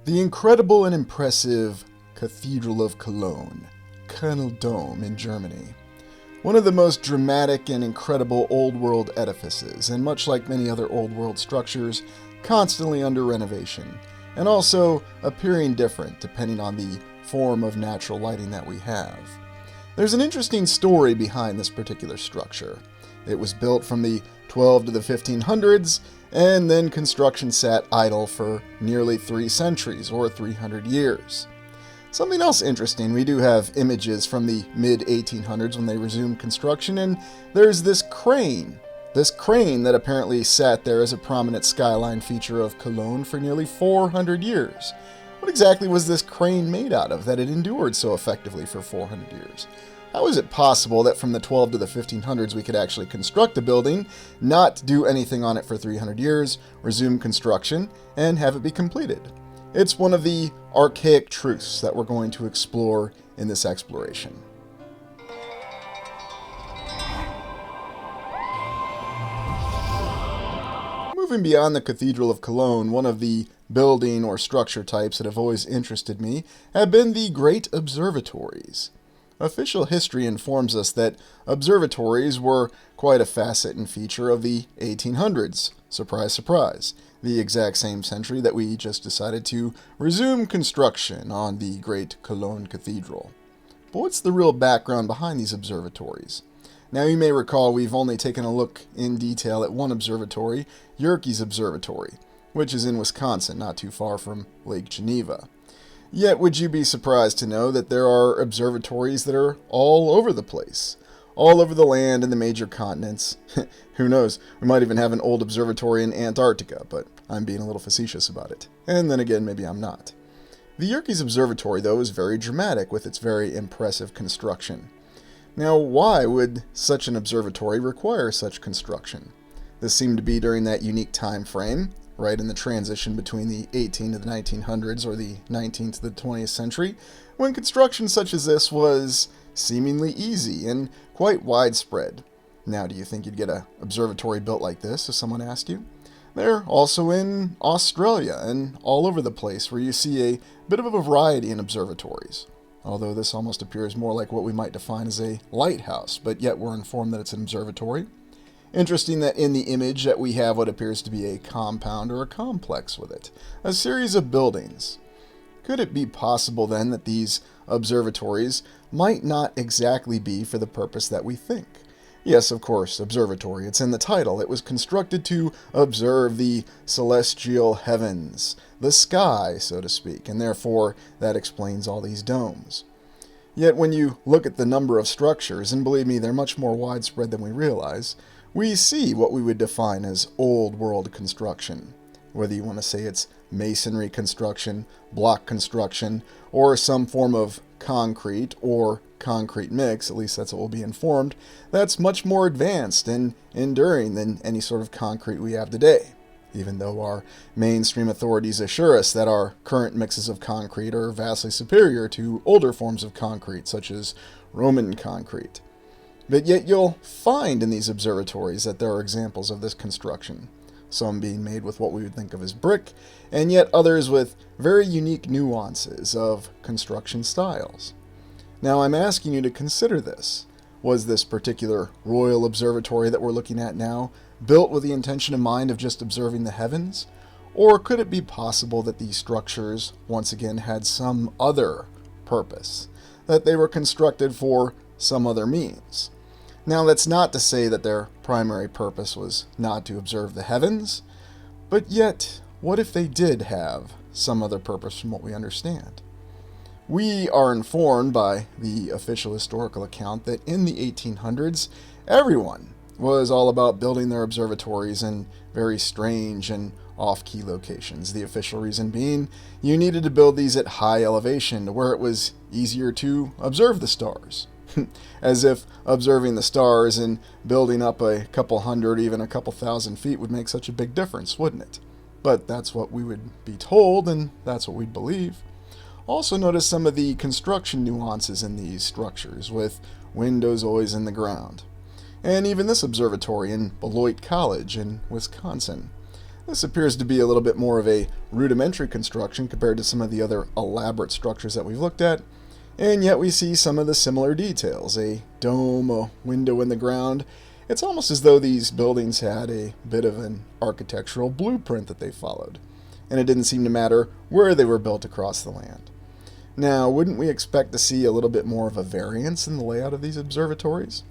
The incredible and impressive Cathedral of Cologne, Colonel Dome in Germany. One of the most dramatic and incredible Old World edifices, and much like many other Old World structures, constantly under renovation, and also appearing different depending on the form of natural lighting that we have. There's an interesting story behind this particular structure. It was built from the 12 to the 1500s, and then construction sat idle for nearly 3 centuries, or 300 years. Something else interesting, we do have images from the mid-1800s when they resumed construction, and there's this crane. This crane that apparently sat there as a prominent skyline feature of Cologne for nearly 400 years. What exactly was this crane made out of that it endured so effectively for 400 years? How is it possible that from the 12 to the 1500s we could actually construct a building, not do anything on it for 300 years, resume construction, and have it be completed? It's one of the archaic truths that we're going to explore in this exploration. Moving beyond the Cathedral of Cologne, one of the building or structure types that have always interested me have been the great observatories. Official history informs us that observatories were quite a facet and feature of the 1800s. Surprise, surprise. The exact same century that we just decided to resume construction on the great Cologne Cathedral. But what's the real background behind these observatories? Now you may recall we've only taken a look in detail at one observatory, Yerkes Observatory, which is in Wisconsin, not too far from Lake Geneva. Yet would you be surprised to know that there are observatories that are all over the place? All over the land and the major continents. Who knows, we might even have an old observatory in Antarctica, but I'm being a little facetious about it. And then again, maybe I'm not. The Yerkes Observatory, though, is very dramatic with its very impressive construction. Now, why would such an observatory require such construction? This seemed to be during that unique time frame, right in the transition between the 18 to the 1900s or the 19th to the 20th century, when construction such as this was seemingly easy and quite widespread. Now, do you think you'd get an observatory built like this if someone asked you? They're also in Australia and all over the place where you see a bit of a variety in observatories. Although this almost appears more like what we might define as a lighthouse, but yet we're informed that it's an observatory. Interesting that in the image that we have what appears to be a compound or a complex with it, a series of buildings. Could it be possible then that these observatories might not exactly be for the purpose that we think? Yes, of course, observatory, it's in the title. It was constructed to observe the celestial heavens, the sky, so to speak, and therefore that explains all these domes. Yet when you look at the number of structures, and believe me, they're much more widespread than we realize, we see what we would define as old world construction. Whether you want to say it's masonry construction, block construction, or some form of concrete or concrete mix, at least that's what we'll be informed, that's much more advanced and enduring than any sort of concrete we have today. Even though our mainstream authorities assure us that our current mixes of concrete are vastly superior to older forms of concrete, such as Roman concrete. But yet you'll find in these observatories that there are examples of this construction, some being made with what we would think of as brick, and yet others with very unique nuances of construction styles. Now I'm asking you to consider this. Was this particular Royal Observatory that we're looking at now built with the intention in mind of just observing the heavens? Or could it be possible that these structures once again had some other purpose, that they were constructed for some other means? Now, that's not to say that their primary purpose was not to observe the heavens, but yet, what if they did have some other purpose from what we understand? We are informed by the official historical account that in the 1800s, everyone was all about building their observatories in very strange and off-key locations. The official reason being, you needed to build these at high elevation to where it was easier to observe the stars. As if observing the stars and building up a couple hundred, even a couple thousand feet would make such a big difference, wouldn't it? But that's what we would be told, and that's what we'd believe. Also notice some of the construction nuances in these structures, with windows always in the ground. And even this observatory in Beloit College in Wisconsin. This appears to be a little bit more of a rudimentary construction compared to some of the other elaborate structures that we've looked at, and yet we see some of the similar details, a dome, a window in the ground. It's almost as though these buildings had a bit of an architectural blueprint that they followed, and it didn't seem to matter where they were built across the land. Now, wouldn't we expect to see a little bit more of a variance in the layout of these observatories?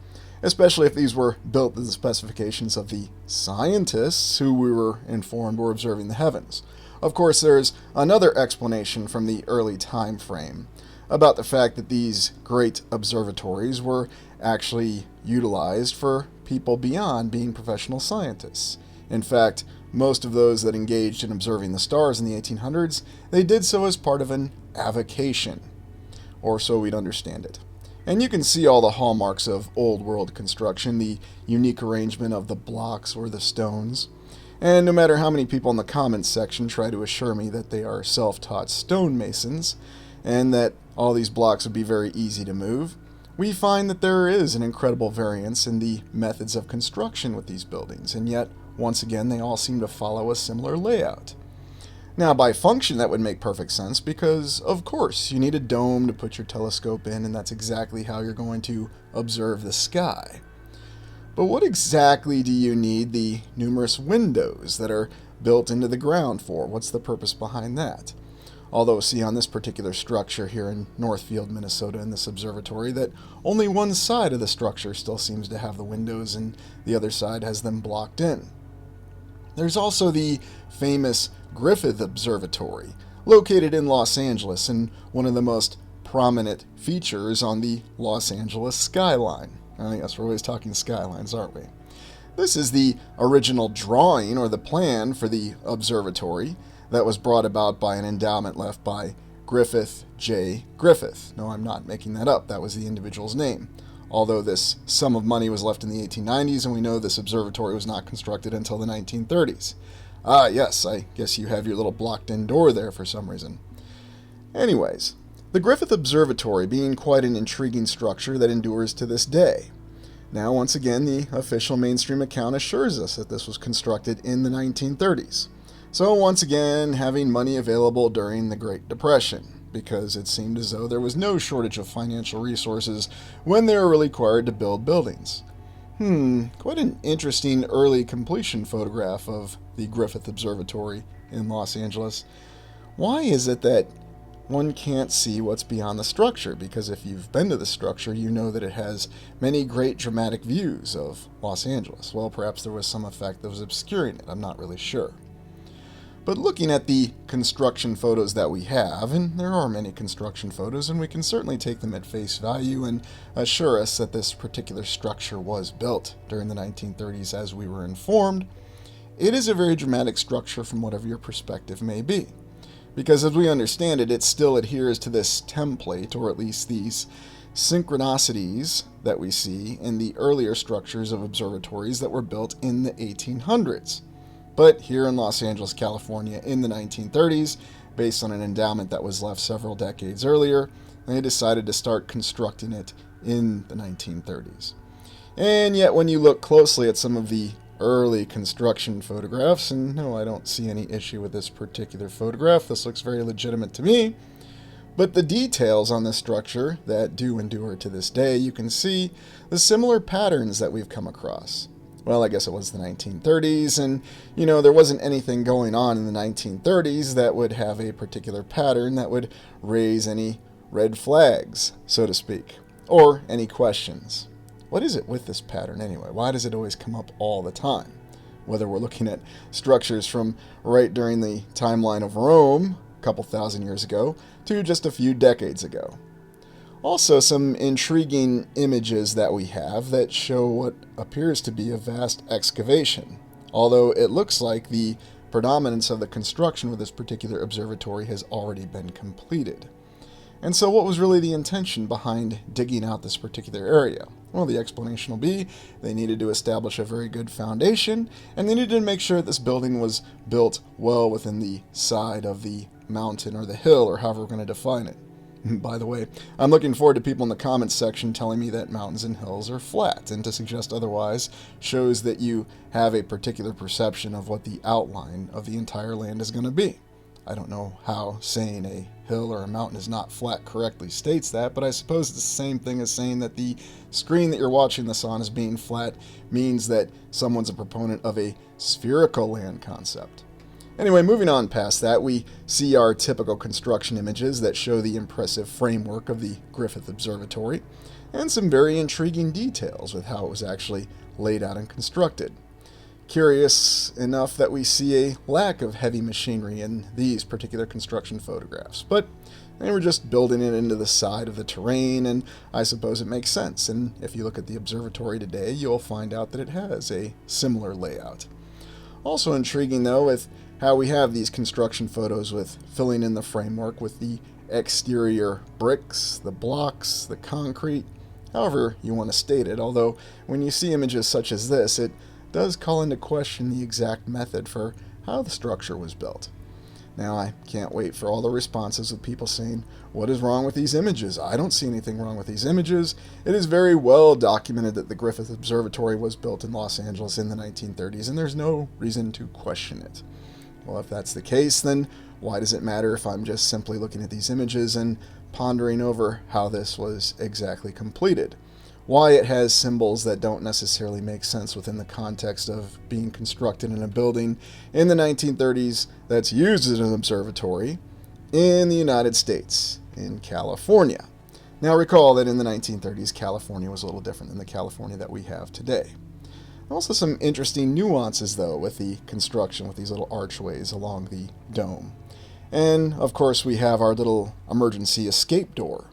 Especially if these were built to the specifications of the scientists who we were informed were observing the heavens. Of course, there's another explanation from the early time frame about the fact that these great observatories were actually utilized for people beyond being professional scientists. In fact, most of those that engaged in observing the stars in the 1800s, they did so as part of an avocation, or so we'd understand it. And you can see all the hallmarks of old world construction, the unique arrangement of the blocks or the stones. And no matter how many people in the comments section try to assure me that they are self-taught stonemasons, and that all these blocks would be very easy to move, we find that there is an incredible variance in the methods of construction with these buildings, and yet, once again, they all seem to follow a similar layout. Now, by function, that would make perfect sense because, of course, you need a dome to put your telescope in, and that's exactly how you're going to observe the sky. But what exactly do you need the numerous windows that are built into the ground for? What's the purpose behind that? Although, see on this particular structure here in Northfield, Minnesota, in this observatory, that only one side of the structure still seems to have the windows and the other side has them blocked in. There's also the famous Griffith Observatory, located in Los Angeles and one of the most prominent features on the Los Angeles skyline. I guess we're always talking skylines, aren't we? This is the original drawing or the plan for the observatory that was brought about by an endowment left by Griffith J. Griffith. No, I'm not making that up. That was the individual's name. Although this sum of money was left in the 1890s, and we know this observatory was not constructed until the 1930s. Ah, yes, I guess you have your little blocked-in door there for some reason. Anyways, the Griffith Observatory being quite an intriguing structure that endures to this day. Now, once again, the official mainstream account assures us that this was constructed in the 1930s. So, once again, having money available during the Great Depression, because it seemed as though there was no shortage of financial resources when they were required to build buildings. Quite an interesting early completion photograph of the Griffith Observatory in Los Angeles. Why is it that one can't see what's beyond the structure? Because if you've been to the structure, you know that it has many great dramatic views of Los Angeles. Well, perhaps there was some effect that was obscuring it. I'm not really sure. But looking at the construction photos that we have, and there are many construction photos, and we can certainly take them at face value and assure us that this particular structure was built during the 1930s as we were informed, it is a very dramatic structure from whatever your perspective may be. Because as we understand it, it still adheres to this template, or at least these synchronicities that we see in the earlier structures of observatories that were built in the 1800s. But here in Los Angeles, California, in the 1930s, based on an endowment that was left several decades earlier, they decided to start constructing it in the 1930s. And yet, when you look closely at some of the early construction photographs, and no, I don't see any issue with this particular photograph, this looks very legitimate to me, but the details on this structure that do endure to this day, you can see the similar patterns that we've come across. Well, I guess it was the 1930s, and, there wasn't anything going on in the 1930s that would have a particular pattern that would raise any red flags, so to speak, or any questions. What is it with this pattern anyway? Why does it always come up all the time? Whether we're looking at structures from right during the timeline of Rome, a couple thousand years ago, to just a few decades ago. Also, some intriguing images that we have that show what appears to be a vast excavation, although it looks like the predominance of the construction with this particular observatory has already been completed. And so what was really the intention behind digging out this particular area? Well, the explanation will be they needed to establish a very good foundation, and they needed to make sure that this building was built well within the side of the mountain or the hill, or however we're going to define it. By the way, I'm looking forward to people in the comments section telling me that mountains and hills are flat, and to suggest otherwise shows that you have a particular perception of what the outline of the entire land is going to be. I don't know how saying a hill or a mountain is not flat correctly states that, but I suppose it's the same thing as saying that the screen that you're watching this on is being flat means that someone's a proponent of a spherical land concept. Anyway, moving on past that, we see our typical construction images that show the impressive framework of the Griffith Observatory, and some very intriguing details with how it was actually laid out and constructed. Curious enough that we see a lack of heavy machinery in these particular construction photographs, but they were just building it into the side of the terrain, and I suppose it makes sense, and if you look at the observatory today, you'll find out that it has a similar layout. Also intriguing, though, with how we have these construction photos with filling in the framework with the exterior bricks, the blocks, the concrete, however you want to state it, although when you see images such as this, it does call into question the exact method for how the structure was built. Now, I can't wait for all the responses of people saying, "What is wrong with these images? I don't see anything wrong with these images. It is very well documented that the Griffith Observatory was built in Los Angeles in the 1930s, and there's no reason to question it." Well, if that's the case, then why does it matter if I'm just simply looking at these images and pondering over how this was exactly completed? Why it has symbols that don't necessarily make sense within the context of being constructed in a building in the 1930s that's used as an observatory in the United States, in California. Now recall that in the 1930s, California was a little different than the California that we have today. Also some interesting nuances, though, with the construction with these little archways along the dome. And, of course, we have our little emergency escape door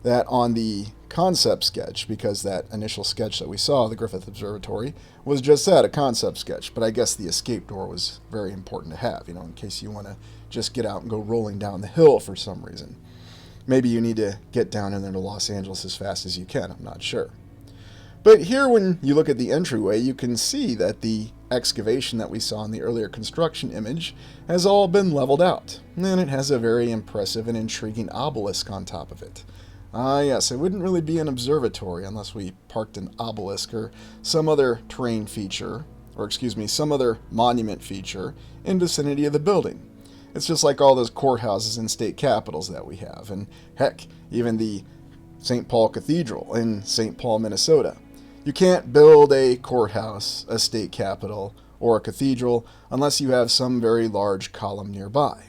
that on the concept sketch, because that initial sketch that we saw, the Griffith Observatory, was just that, a concept sketch. But I guess the escape door was very important to have, in case you want to just get out and go rolling down the hill for some reason. Maybe you need to get down in there to Los Angeles as fast as you can, I'm not sure. But here, when you look at the entryway, you can see that the excavation that we saw in the earlier construction image has all been leveled out, and it has a very impressive and intriguing obelisk on top of it. Yes, it wouldn't really be an observatory unless we parked an obelisk or some other terrain feature, some other monument feature in vicinity of the building. It's just like all those courthouses and state capitals that we have, and heck, even the St. Paul Cathedral in St. Paul, Minnesota. You can't build a courthouse, a state capitol, or a cathedral unless you have some very large column nearby.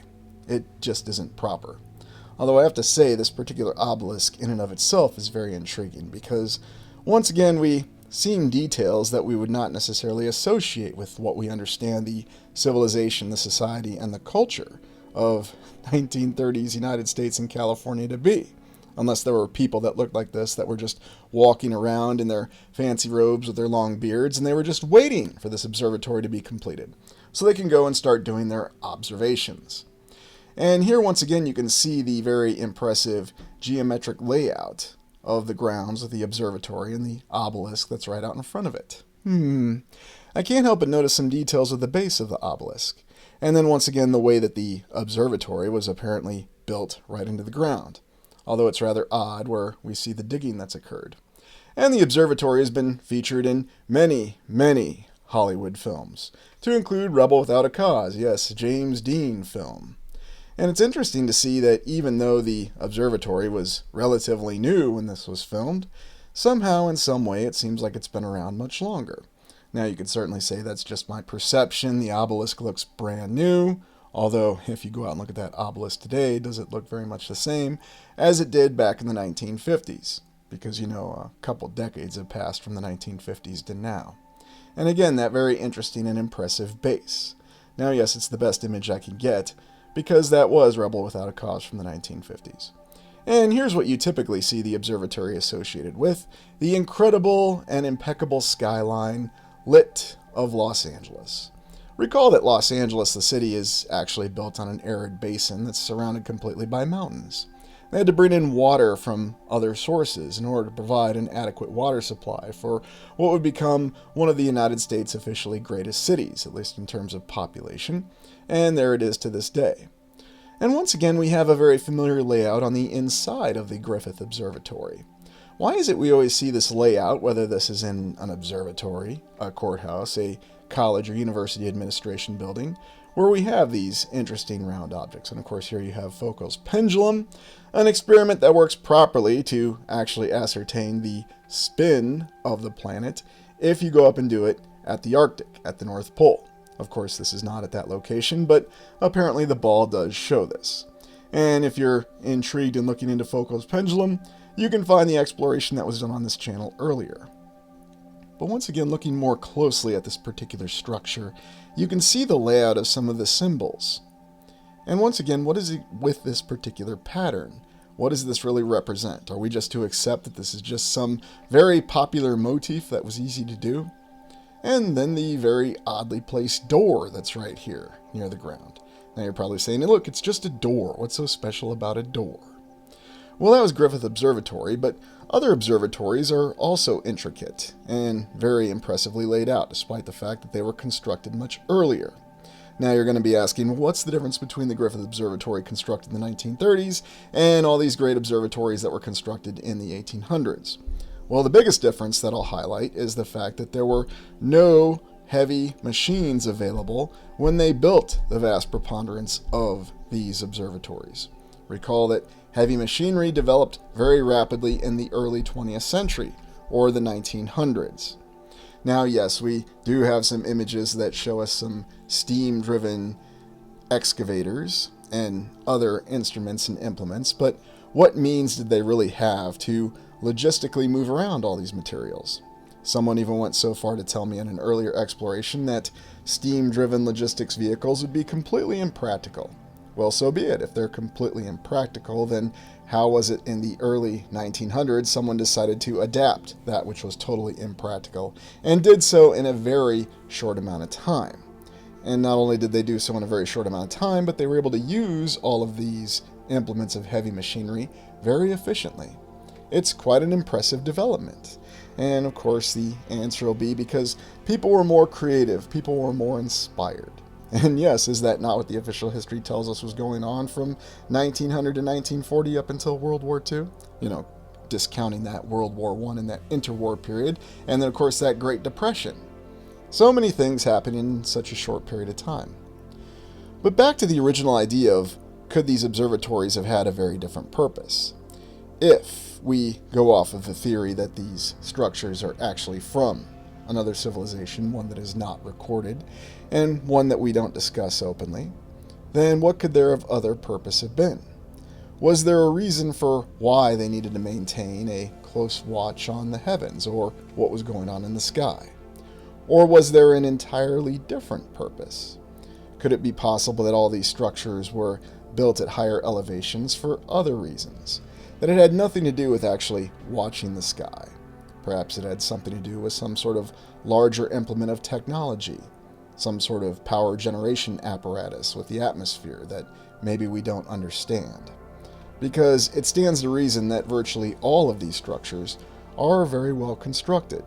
It just isn't proper. Although I have to say this particular obelisk in and of itself is very intriguing because once again we see details that we would not necessarily associate with what we understand the civilization, the society, and the culture of 1930s United States and California to be. Unless there were people that looked like this that were just walking around in their fancy robes with their long beards, and they were just waiting for this observatory to be completed so they can go and start doing their observations. And here once again you can see the very impressive geometric layout of the grounds of the observatory and the obelisk that's right out in front of it. I can't help but notice some details of the base of the obelisk, and then once again the way that the observatory was apparently built right into the ground. Although it's rather odd where we see the digging that's occurred. And the observatory has been featured in many, many Hollywood films, to include Rebel Without a Cause, yes, James Dean film. And it's interesting to see that even though the observatory was relatively new when this was filmed, somehow in some way it seems like it's been around much longer. Now you could certainly say that's just my perception, the obelisk looks brand new, although, if you go out and look at that obelisk today, does it look very much the same as it did back in the 1950s? Because, a couple decades have passed from the 1950s to now. And again, that very interesting and impressive base. Now, yes, it's the best image I can get, because that was Rebel Without a Cause from the 1950s. And here's what you typically see the observatory associated with: the incredible and impeccable skyline lit of Los Angeles. Recall that Los Angeles, the city, is actually built on an arid basin that's surrounded completely by mountains. They had to bring in water from other sources in order to provide an adequate water supply for what would become one of the United States' officially greatest cities, at least in terms of population, and there it is to this day. And once again, we have a very familiar layout on the inside of the Griffith Observatory. Why is it we always see this layout, whether this is in an observatory, a courthouse, a college or university administration building, where we have these interesting round objects? And of course, here you have Foucault's pendulum, an experiment that works properly to actually ascertain the spin of the planet if you go up and do it at the Arctic, at the North Pole. Of course, this is not at that location, but apparently the ball does show this. And if you're intrigued in looking into Foucault's pendulum, you can find the exploration that was done on this channel earlier. But once again, looking more closely at this particular structure, you can see the layout of some of the symbols. And once again, what is it with this particular pattern? What does this really represent? Are we just to accept that this is just some very popular motif that was easy to do? And then the very oddly placed door that's right here near the ground. Now you're probably saying, look, it's just a door. What's so special about a door? Well, that was Griffith Observatory, but other observatories are also intricate and very impressively laid out, despite the fact that they were constructed much earlier. Now you're going to be asking, what's the difference between the Griffith Observatory constructed in the 1930s and all these great observatories that were constructed in the 1800s? Well, the biggest difference that I'll highlight is the fact that there were no heavy machines available when they built the vast preponderance of these observatories. Recall that heavy machinery developed very rapidly in the early 20th century, or the 1900s. Now, yes, we do have some images that show us some steam-driven excavators and other instruments and implements, but what means did they really have to logistically move around all these materials? Someone even went so far to tell me in an earlier exploration that steam-driven logistics vehicles would be completely impractical. Well, so be it. If they're completely impractical, then how was it in the early 1900s someone decided to adapt that which was totally impractical, and did so in a very short amount of time? And not only did they do so in a very short amount of time, but they were able to use all of these implements of heavy machinery very efficiently. It's quite an impressive development. And of course, the answer will be because people were more creative, people were more inspired. And yes, is that not what the official history tells us was going on from 1900 to 1940 up until World War II? You know, discounting that World War I and that interwar period, and then of course that Great Depression. So many things happen in such a short period of time. But back to the original idea of, could these observatories have had a very different purpose? If we go off of the theory that these structures are actually from another civilization, one that is not recorded, and one that we don't discuss openly, then what could their other purpose have been? Was there a reason for why they needed to maintain a close watch on the heavens, or what was going on in the sky? Or was there an entirely different purpose? Could it be possible that all these structures were built at higher elevations for other reasons? That it had nothing to do with actually watching the sky? Perhaps it had something to do with some sort of larger implement of technology, some sort of power generation apparatus with the atmosphere that maybe we don't understand. Because it stands to reason that virtually all of these structures are very well constructed.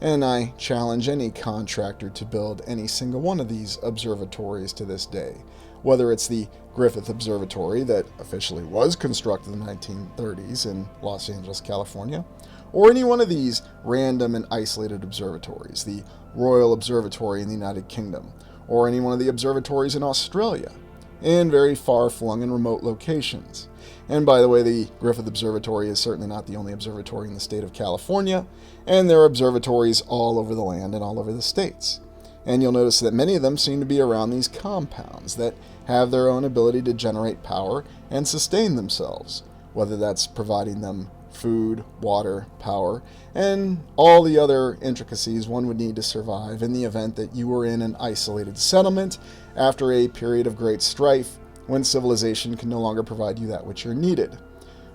And I challenge any contractor to build any single one of these observatories to this day, whether it's the Griffith Observatory that officially was constructed in the 1930s in Los Angeles, California, or any one of these random and isolated observatories, the Royal Observatory in the United Kingdom, or any one of the observatories in Australia, in very far-flung and remote locations. And by the way, the Griffith Observatory is certainly not the only observatory in the state of California, and there are observatories all over the land and all over the states. And you'll notice that many of them seem to be around these compounds that have their own ability to generate power and sustain themselves, whether that's providing them food, water, power, and all the other intricacies one would need to survive in the event that you were in an isolated settlement after a period of great strife when civilization can no longer provide you that which you're needed.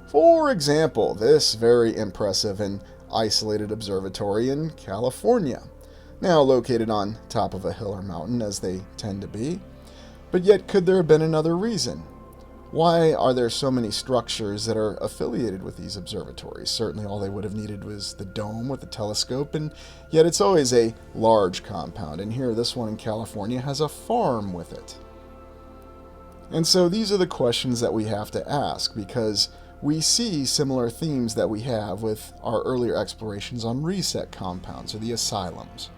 For example, this very impressive and isolated observatory in California, now located on top of a hill or mountain, as they tend to be. But yet, could there have been another reason? Why are there so many structures that are affiliated with these observatories? Certainly all they would have needed was the dome with the telescope, and yet it's always a large compound. And here, this one in California has a farm with it. And so these are the questions that we have to ask, because we see similar themes that we have with our earlier explorations on reset compounds or the asylums.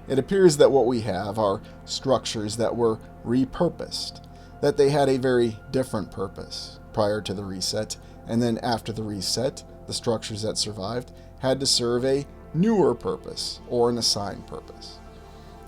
It appears that what we have are structures that were repurposed, that they had a very different purpose prior to the reset, and then after the reset, the structures that survived had to serve a newer purpose or an assigned purpose.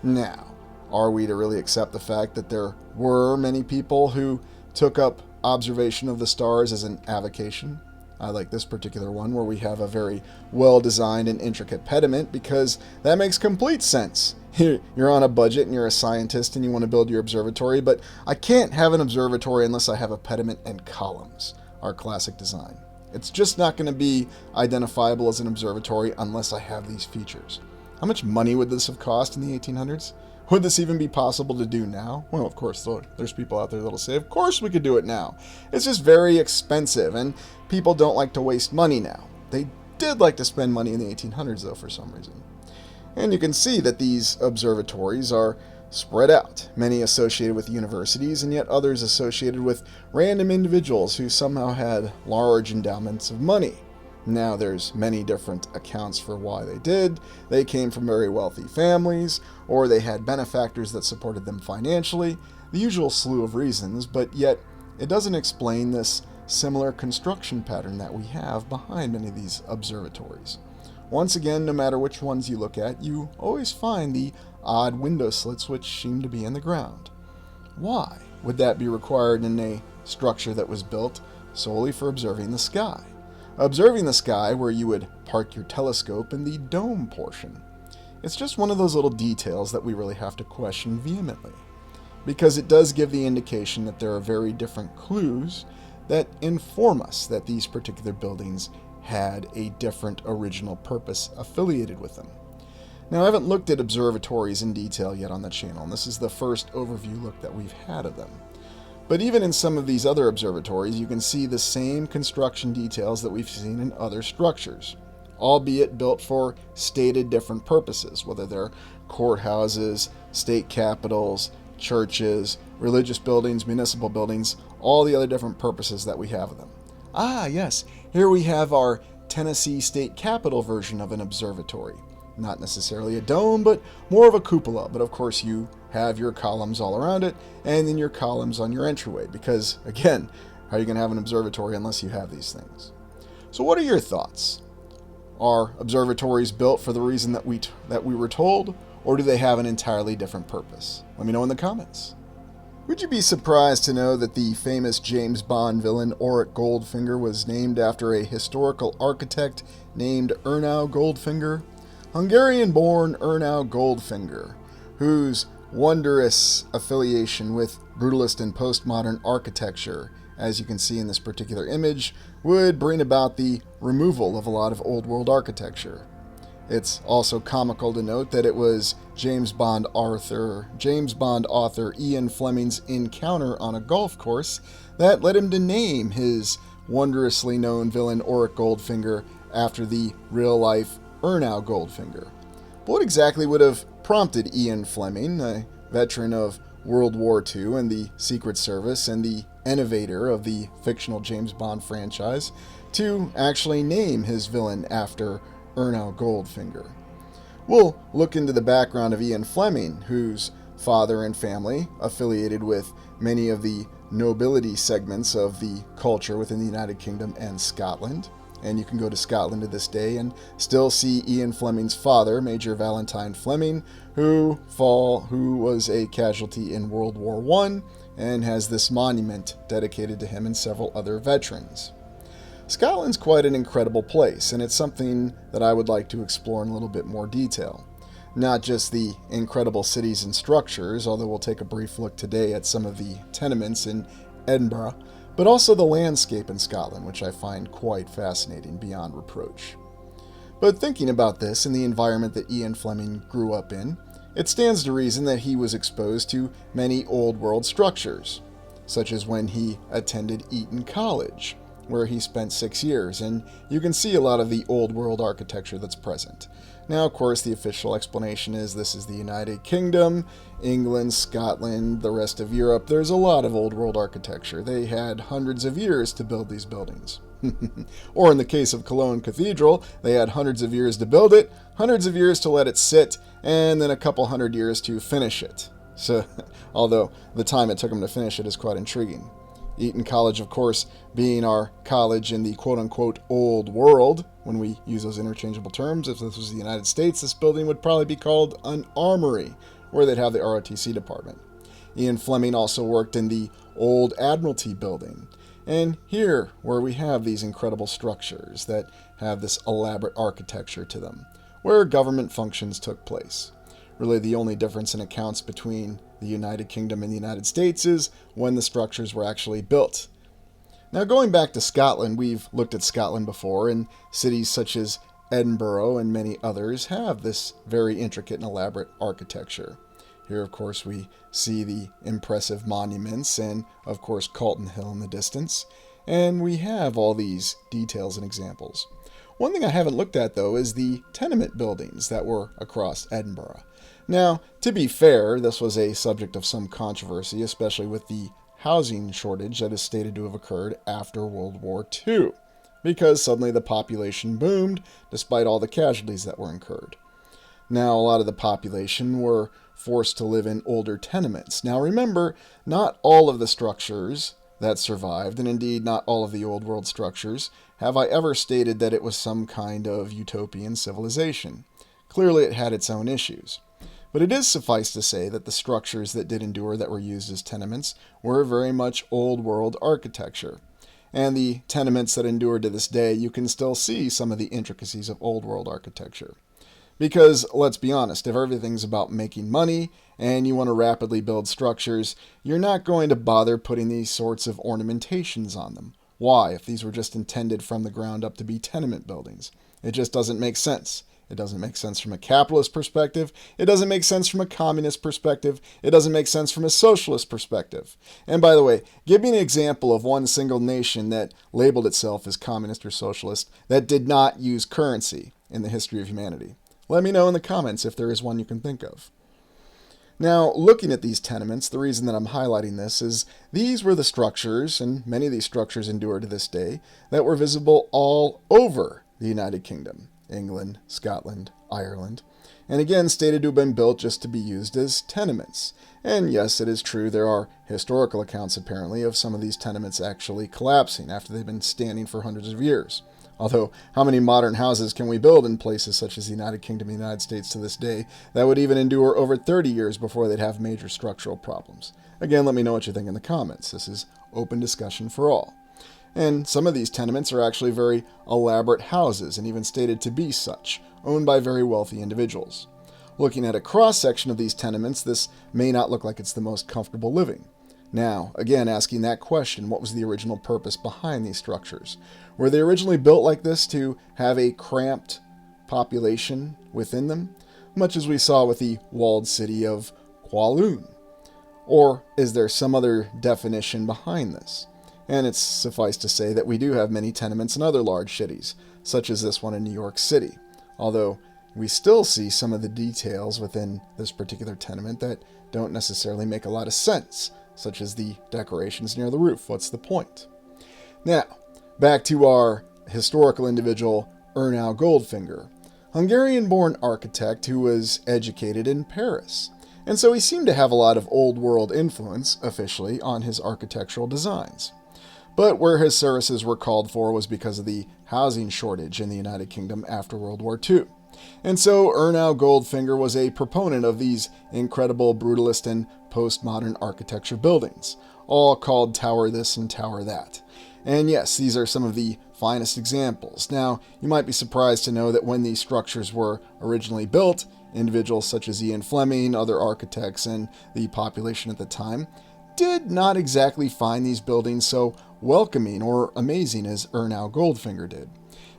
Now, are we to really accept the fact that there were many people who took up observation of the stars as an avocation? I like this particular one where we have a very well-designed and intricate pediment, because that makes complete sense. You're on a budget and you're a scientist and you want to build your observatory, but I can't have an observatory unless I have a pediment and columns, our classic design. It's just not going to be identifiable as an observatory unless I have these features. How much money would this have cost in the 1800s? Would this even be possible to do now? Well, of course, there's people out there that'll say, of course we could do it now. It's just very expensive, and people don't like to waste money now. They did like to spend money in the 1800s, though, for some reason. And you can see that these observatories are spread out, many associated with universities, and yet others associated with random individuals who somehow had large endowments of money. Now, there's many different accounts for why they did. They came from very wealthy families, or they had benefactors that supported them financially, the usual slew of reasons, but yet it doesn't explain this similar construction pattern that we have behind many of these observatories. Once again, no matter which ones you look at, you always find the odd window slits which seem to be in the ground. Why would that be required in a structure that was built solely for observing the sky? Observing the sky where you would park your telescope in the dome portion. It's just one of those little details that we really have to question vehemently, because it does give the indication that there are very different clues that inform us that these particular buildings had a different original purpose affiliated with them. Now, I haven't looked at observatories in detail yet on the channel, and this is the first overview look that we've had of them. But even in some of these other observatories, you can see the same construction details that we've seen in other structures, albeit built for stated different purposes, whether they're courthouses, state capitals, churches, religious buildings, municipal buildings, all the other different purposes that we have of them. Ah, yes, here we have our Tennessee State Capitol version of an observatory. Not necessarily a dome, but more of a cupola. But of course, you have your columns all around it, and then your columns on your entryway. Because, again, how are you going to have an observatory unless you have these things? So what are your thoughts? Are observatories built for the reason that we were told, or do they have an entirely different purpose? Let me know in the comments. Would you be surprised to know that the famous James Bond villain Real Goldfinger was named after a historical architect named Real Goldfinger? Hungarian-born Real Goldfinger, whose wondrous affiliation with brutalist and postmodern architecture, as you can see in this particular image, would bring about the removal of a lot of old world architecture. It's also comical to note that it was James Bond author Ian Fleming's encounter on a golf course that led him to name his wondrously known villain Real Goldfinger after the real-life Real Goldfinger. But what exactly would have prompted Ian Fleming, a veteran of World War II and the Secret Service and the innovator of the fictional James Bond franchise, to actually name his villain after Real Goldfinger? We'll look into the background of Ian Fleming, whose father and family affiliated with many of the nobility segments of the culture within the United Kingdom and Scotland. And you can go to Scotland to this day and still see Ian Fleming's father, Major Valentine Fleming, who was a casualty in World War I and has this monument dedicated to him and several other veterans. Scotland's quite an incredible place, and it's something that I would like to explore in a little bit more detail. Not just the incredible cities and structures, although we'll take a brief look today at some of the tenements in Edinburgh, but also the landscape in Scotland, which I find quite fascinating beyond reproach. But thinking about this and the environment that Ian Fleming grew up in, it stands to reason that he was exposed to many old world structures, such as when he attended Eton College, where he spent 6 years, and you can see a lot of the old world architecture that's present. Now, of course, the official explanation is this is the United Kingdom, England, Scotland, the rest of Europe. There's a lot of old world architecture. They had hundreds of years to build these buildings. Or in the case of Cologne Cathedral, they had hundreds of years to build it, hundreds of years to let it sit, and then a couple hundred years to finish it. So, although the time it took them to finish it is quite intriguing. Eton College, of course, being our college in the quote-unquote old world, when we use those interchangeable terms. If this was the United States, this building would probably be called an armory, where they'd have the ROTC department. Ian Fleming also worked in the Old Admiralty building. And here, where we have these incredible structures that have this elaborate architecture to them, where government functions took place. Really, the only difference in accounts between the United Kingdom and the United States is when the structures were actually built. Now, going back to Scotland, we've looked at Scotland before, and cities such as Edinburgh and many others have this very intricate and elaborate architecture. Here, of course, we see the impressive monuments and, of course, Calton Hill in the distance, and we have all these details and examples. One thing I haven't looked at, though, is the tenement buildings that were across Edinburgh. Now, to be fair, this was a subject of some controversy, especially with the housing shortage that is stated to have occurred after World War II, because suddenly the population boomed despite all the casualties that were incurred. Now, a lot of the population were forced to live in older tenements. Now, remember, not all of the structures that survived, and indeed not all of the old world structures, have I ever stated that it was some kind of utopian civilization. Clearly, it had its own issues. But it is suffice to say that the structures that did endure that were used as tenements were very much old world architecture. And the tenements that endured to this day, you can still see some of the intricacies of old world architecture. Because, let's be honest, if everything's about making money and you want to rapidly build structures, you're not going to bother putting these sorts of ornamentations on them. Why, if these were just intended from the ground up to be tenement buildings? It just doesn't make sense. It doesn't make sense from a capitalist perspective. It doesn't make sense from a communist perspective. It doesn't make sense from a socialist perspective. And by the way, give me an example of one single nation that labeled itself as communist or socialist that did not use currency in the history of humanity. Let me know in the comments if there is one you can think of. Now, looking at these tenements, the reason that I'm highlighting this is these were the structures, and many of these structures endure to this day, that were visible all over the United Kingdom. England, Scotland, Ireland, and again stated to have been built just to be used as tenements. And yes, it is true there are historical accounts apparently of some of these tenements actually collapsing after they've been standing for hundreds of years. Although, how many modern houses can we build in places such as the United Kingdom and the United States to this day that would even endure over 30 years before they'd have major structural problems? Again, let me know what you think in the comments. This is open discussion for all. And some of these tenements are actually very elaborate houses, and even stated to be such, owned by very wealthy individuals. Looking at a cross-section of these tenements, this may not look like it's the most comfortable living. Now, again, asking that question, what was the original purpose behind these structures? Were they originally built like this to have a cramped population within them, much as we saw with the walled city of Kowloon? Or is there some other definition behind this? And it's suffice to say that we do have many tenements in other large cities, such as this one in New York City, although we still see some of the details within this particular tenement that don't necessarily make a lot of sense, such as the decorations near the roof. What's the point? Now, back to our historical individual, Real Goldfinger, Hungarian-born architect who was educated in Paris. And so he seemed to have a lot of old world influence, officially, on his architectural designs. But where his services were called for was because of the housing shortage in the United Kingdom after World War II. And so Real Goldfinger was a proponent of these incredible brutalist and postmodern architecture buildings, all called Tower this and Tower that. And yes, these are some of the finest examples. Now, you might be surprised to know that when these structures were originally built, individuals such as Ian Fleming, other architects, and the population at the time did not exactly find these buildings so welcoming or amazing as Real Goldfinger did.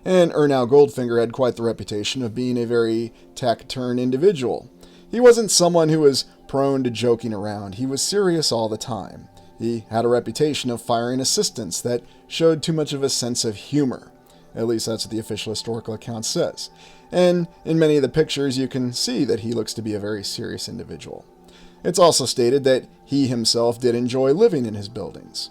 And Real Goldfinger had quite the reputation of being a very taciturn individual. He wasn't someone who was prone to joking around. He was serious all the time. He had a reputation of firing assistants that showed too much of a sense of humor. At least that's what the official historical account says. And in many of the pictures, you can see that he looks to be a very serious individual. It's also stated that he himself did enjoy living in his buildings.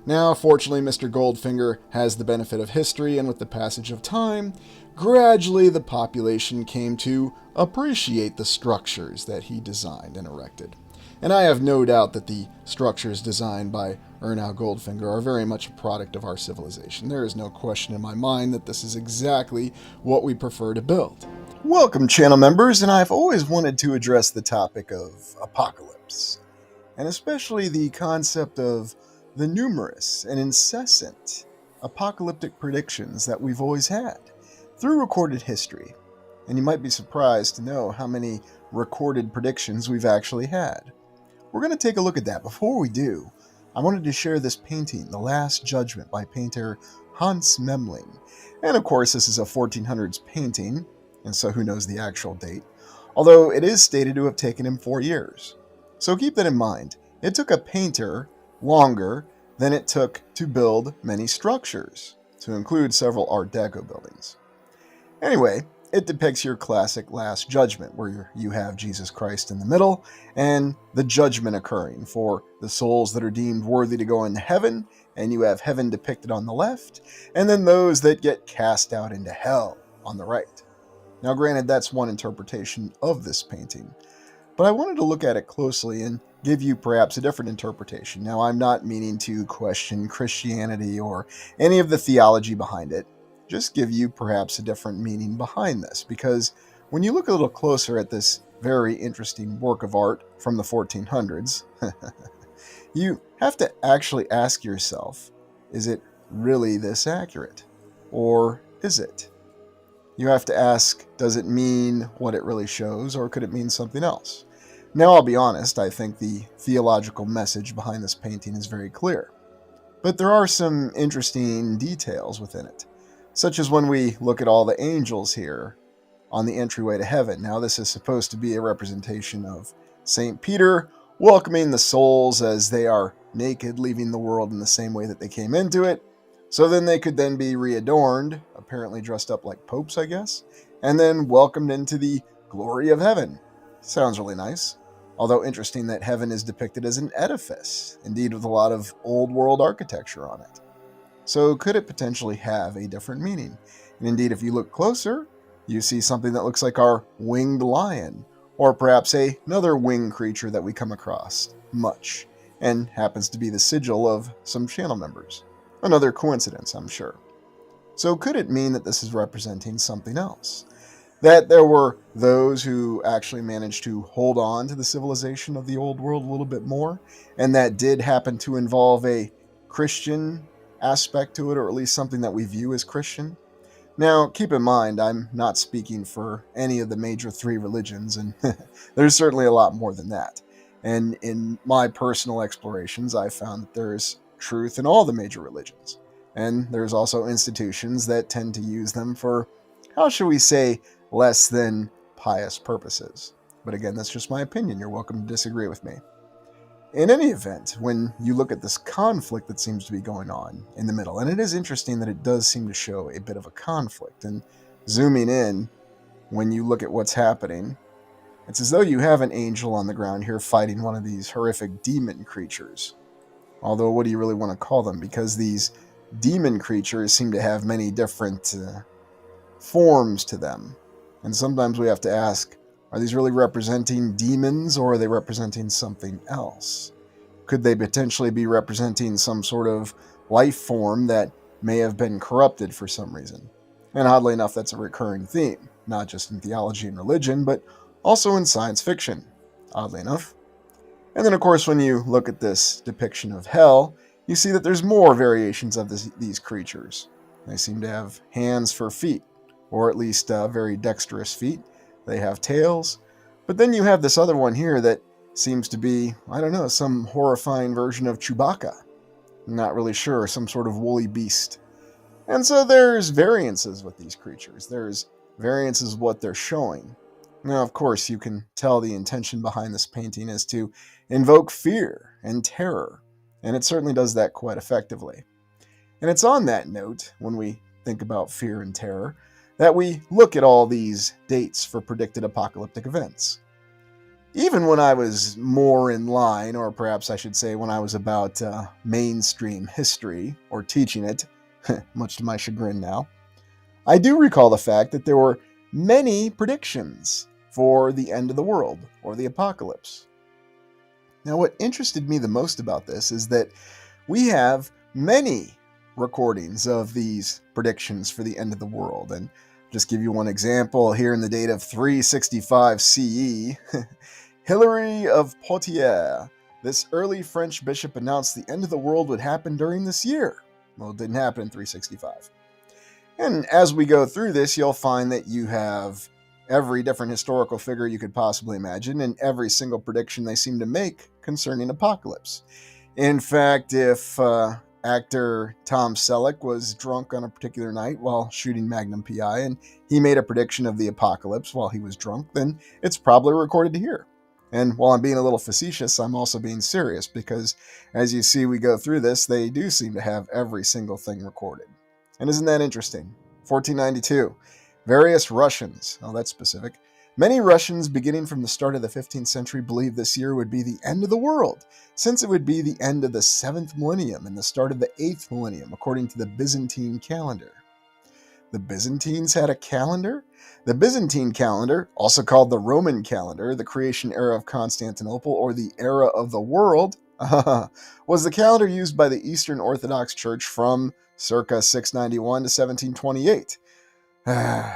Now, fortunately, Mr. Goldfinger has the benefit of history, and with the passage of time, gradually the population came to appreciate the structures that he designed and erected. And I have no doubt that the structures designed by Real Goldfinger are very much a product of our civilization. There is no question in my mind that this is exactly what we prefer to build. Welcome, channel members, and I've always wanted to address the topic of apocalypse, and especially the concept of the numerous and incessant apocalyptic predictions that we've always had through recorded history. And you might be surprised to know how many recorded predictions we've actually had. We're going to take a look at that. Before we do, I wanted to share this painting, The Last Judgment by painter Hans Memling. And of course, this is a 1400s painting, and so who knows the actual date, although it is stated to have taken him 4 years. So keep that in mind. It took a painter longer than it took to build many structures, to include several Art Deco buildings. Anyway, it depicts your classic Last Judgment, where you have Jesus Christ in the middle, and the judgment occurring for the souls that are deemed worthy to go into heaven, and you have heaven depicted on the left, and then those that get cast out into hell on the right. Now granted, that's one interpretation of this painting, but I wanted to look at it closely and give you perhaps a different interpretation. Now, I'm not meaning to question Christianity or any of the theology behind it, just give you perhaps a different meaning behind this, because when you look a little closer at this very interesting work of art from the 1400s, you have to actually ask yourself, is it really this accurate? Or is it? You have to ask, does it mean what it really shows, or could it mean something else? Now, I'll be honest, I think the theological message behind this painting is very clear. But there are some interesting details within it, such as when we look at all the angels here on the entryway to heaven. Now, this is supposed to be a representation of St. Peter welcoming the souls as they are naked, leaving the world in the same way that they came into it, so then they could then be readorned, apparently dressed up like popes, I guess, and then welcomed into the glory of heaven. Sounds really nice. Although interesting that heaven is depicted as an edifice, indeed with a lot of old world architecture on it. So could it potentially have a different meaning? And indeed, if you look closer, you see something that looks like our winged lion, or perhaps another winged creature that we come across much, and happens to be the sigil of some channel members. Another coincidence, I'm sure. So could it mean that this is representing something else? That there were those who actually managed to hold on to the civilization of the old world a little bit more, and that did happen to involve a Christian aspect to it, or at least something that we view as Christian? Now, keep in mind, I'm not speaking for any of the major 3 religions, and there's certainly a lot more than that. And in my personal explorations, I found that there's truth in all the major religions. And there's also institutions that tend to use them for, how shall we say, less than pious purposes. But again, that's just my opinion. You're welcome to disagree with me. In any event, when you look at this conflict that seems to be going on in the middle, and it is interesting that it does seem to show a bit of a conflict, and zooming in, when you look at what's happening, it's as though you have an angel on the ground here fighting one of these horrific demon creatures. Although, what do you really want to call them? Because these demon creatures seem to have many different forms to them. And sometimes we have to ask, are these really representing demons, or are they representing something else? Could they potentially be representing some sort of life form that may have been corrupted for some reason? And oddly enough, that's a recurring theme, not just in theology and religion, but also in science fiction, oddly enough. And then, of course, when you look at this depiction of hell, you see that there's more variations of these creatures. They seem to have hands for feet, or at least very dexterous feet. They have tails. But then you have this other one here that seems to be, I don't know, some horrifying version of Chewbacca. I'm not really sure, some sort of woolly beast. And so there's variances with these creatures. There's variances of what they're showing. Now, of course, you can tell the intention behind this painting is to invoke fear and terror, and it certainly does that quite effectively. And it's on that note, when we think about fear and terror, that we look at all these dates for predicted apocalyptic events. Even when I was more in line, or perhaps I should say when I was about mainstream history, or teaching it, much to my chagrin now, I do recall the fact that there were many predictions for the end of the world, or the apocalypse. Now, what interested me the most about this is that we have many recordings of these predictions for the end of the world. And just give you one example, here in the date of 365 CE, Hilary of Poitiers, this early French bishop, announced the end of the world would happen during this year. Well, it didn't happen in 365. And as we go through this, you'll find that you have every different historical figure you could possibly imagine, and every single prediction they seem to make concerning apocalypse. In fact, if actor Tom Selleck was drunk on a particular night while shooting Magnum PI, and he made a prediction of the apocalypse while he was drunk, then it's probably recorded here. And while I'm being a little facetious, I'm also being serious, because as you see we go through this, they do seem to have every single thing recorded. And isn't that interesting? 1492. Various Russians, oh, that's specific. Many Russians, beginning from the start of the 15th century, believed this year would be the end of the world, since it would be the end of the 7th millennium and the start of the 8th millennium, according to the Byzantine calendar. The Byzantines had a calendar? The Byzantine calendar, also called the Roman calendar, the creation era of Constantinople, or the era of the world, was the calendar used by the Eastern Orthodox Church from circa 691 to 1728.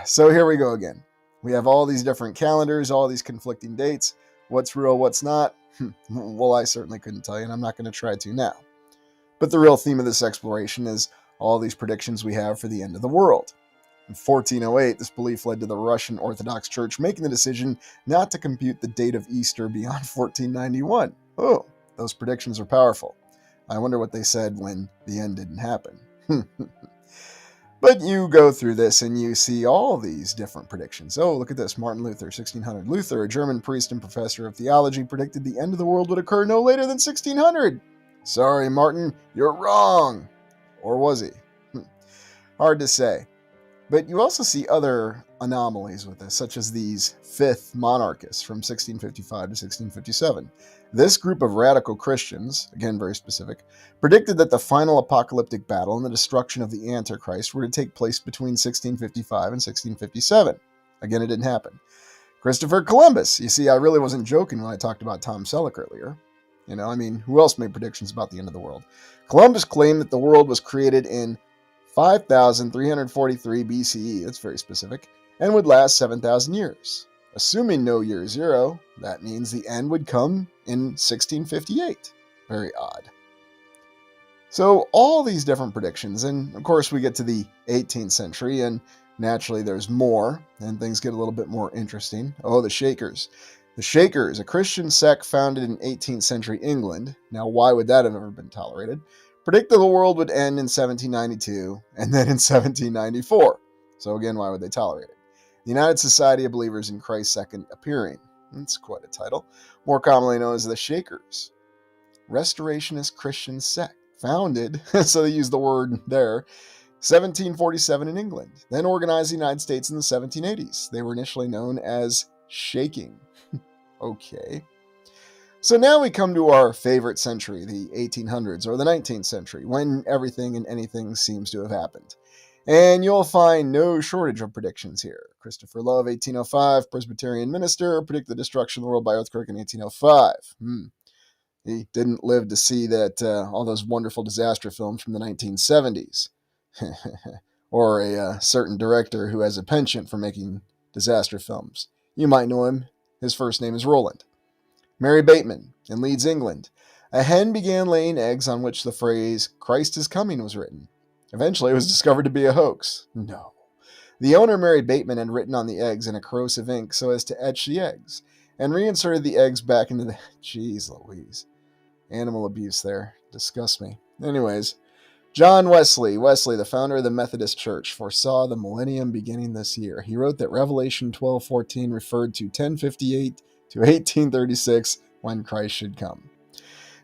So here we go again. We have all these different calendars, all these conflicting dates. What's real, what's not? Well, I certainly couldn't tell you, and I'm not going to try to now. But the real theme of this exploration is all these predictions we have for the end of the world. In 1408, this belief led to the Russian Orthodox Church making the decision not to compute the date of Easter beyond 1491. Oh, those predictions are powerful. I wonder what they said when the end didn't happen. But you go through this and you see all these different predictions. Oh, look at this. Martin Luther, 1600. Luther, a German priest and professor of theology, predicted the end of the world would occur no later than 1600. Sorry, Martin, you're wrong. Or was he? Hard to say. But you also see other anomalies with this, such as these fifth monarchists from 1655 to 1657. This group of radical Christians, again very specific, predicted that the final apocalyptic battle and the destruction of the Antichrist were to take place between 1655 and 1657. Again, it didn't happen. Christopher Columbus. You see, I really wasn't joking when I talked about Tom Selleck earlier. Who else made predictions about the end of the world? Columbus claimed that the world was created in 5,343 BCE, that's very specific, and would last 7,000 years. Assuming no year zero, that means the end would come in 1658. Very odd. So all these different predictions, and of course we get to the 18th century, and naturally there's more, and things get a little bit more interesting. Oh, the Shakers. The Shakers, a Christian sect founded in 18th century England. Now, why would that have ever been tolerated? Predicted the world would end in 1792, and then in 1794. So again, why would they tolerate it? The United Society of Believers in Christ's Second Appearing. That's quite a title. More commonly known as the Shakers. Restorationist Christian sect. Founded, so they use the word there, 1747 in England. Then organized the United States in the 1780s. They were initially known as Shaking. Okay. So now we come to our favorite century, the 1800s or the 19th century, when everything and anything seems to have happened. And you'll find no shortage of predictions here. Christopher Love, 1805, Presbyterian minister, predicted the destruction of the world by earthquake in 1805. He didn't live to see that all those wonderful disaster films from the 1970s. Or a certain director who has a penchant for making disaster films. You might know him. His first name is Roland. Mary Bateman, in Leeds, England. A hen began laying eggs on which the phrase, "Christ is coming," was written. Eventually, it was discovered to be a hoax. No. The owner, Mary Bateman, had written on the eggs in a corrosive ink so as to etch the eggs, and reinserted the eggs back into the... Jeez Louise. Animal abuse there. Disgusts me. Anyways, John Wesley, the founder of the Methodist Church, foresaw the millennium beginning this year. He wrote that Revelation 12:14 referred to 1058 to 1836 when Christ should come.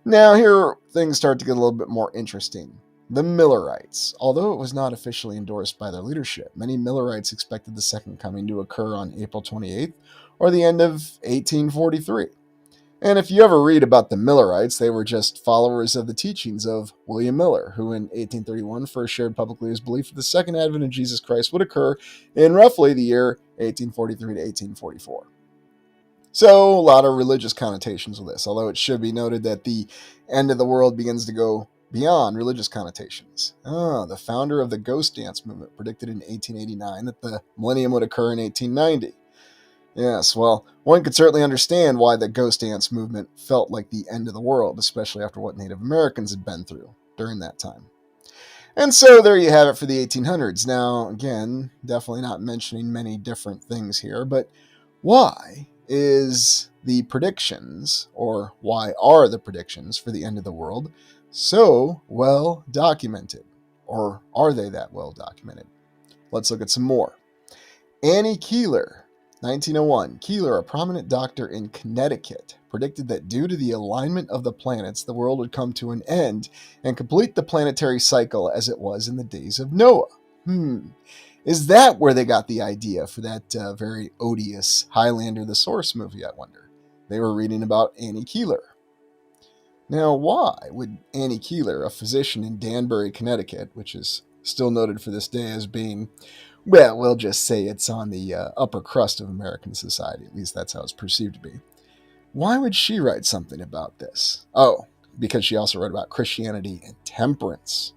Now here things start to get a little bit more interesting. The Millerites. Although it was not officially endorsed by their leadership, many Millerites expected the Second Coming to occur on April 28th or the end of 1843. And if you ever read about the Millerites, they were just followers of the teachings of William Miller, who in 1831 first shared publicly his belief that the second advent of Jesus Christ would occur in roughly the year 1843 to 1844. So, a lot of religious connotations with this, although it should be noted that the end of the world begins to go beyond religious connotations. The founder of the Ghost Dance movement predicted in 1889 that the millennium would occur in 1890. Yes, well, one could certainly understand why the Ghost Dance movement felt like the end of the world, especially after what Native Americans had been through during that time. And so there you have it for the 1800s. Now, again, definitely not mentioning many different things here, but why is the predictions, or why are the predictions for the end of the world so well documented? Or are they that well documented? Let's look at some more. Annie Keeler, 1901. Keeler, a prominent doctor in Connecticut, predicted that due to the alignment of the planets, the world would come to an end and complete the planetary cycle as it was in the days of Noah. Is that where they got the idea for that very odious Highlander the Source movie, I wonder? They were reading about Annie Keeler. Now, why would Annie Keeler, a physician in Danbury, Connecticut, which is still noted for this day as being, well, we'll just say it's on the upper crust of American society, at least that's how it's perceived to be. Why would she write something about this? Oh, because she also wrote about Christianity and temperance.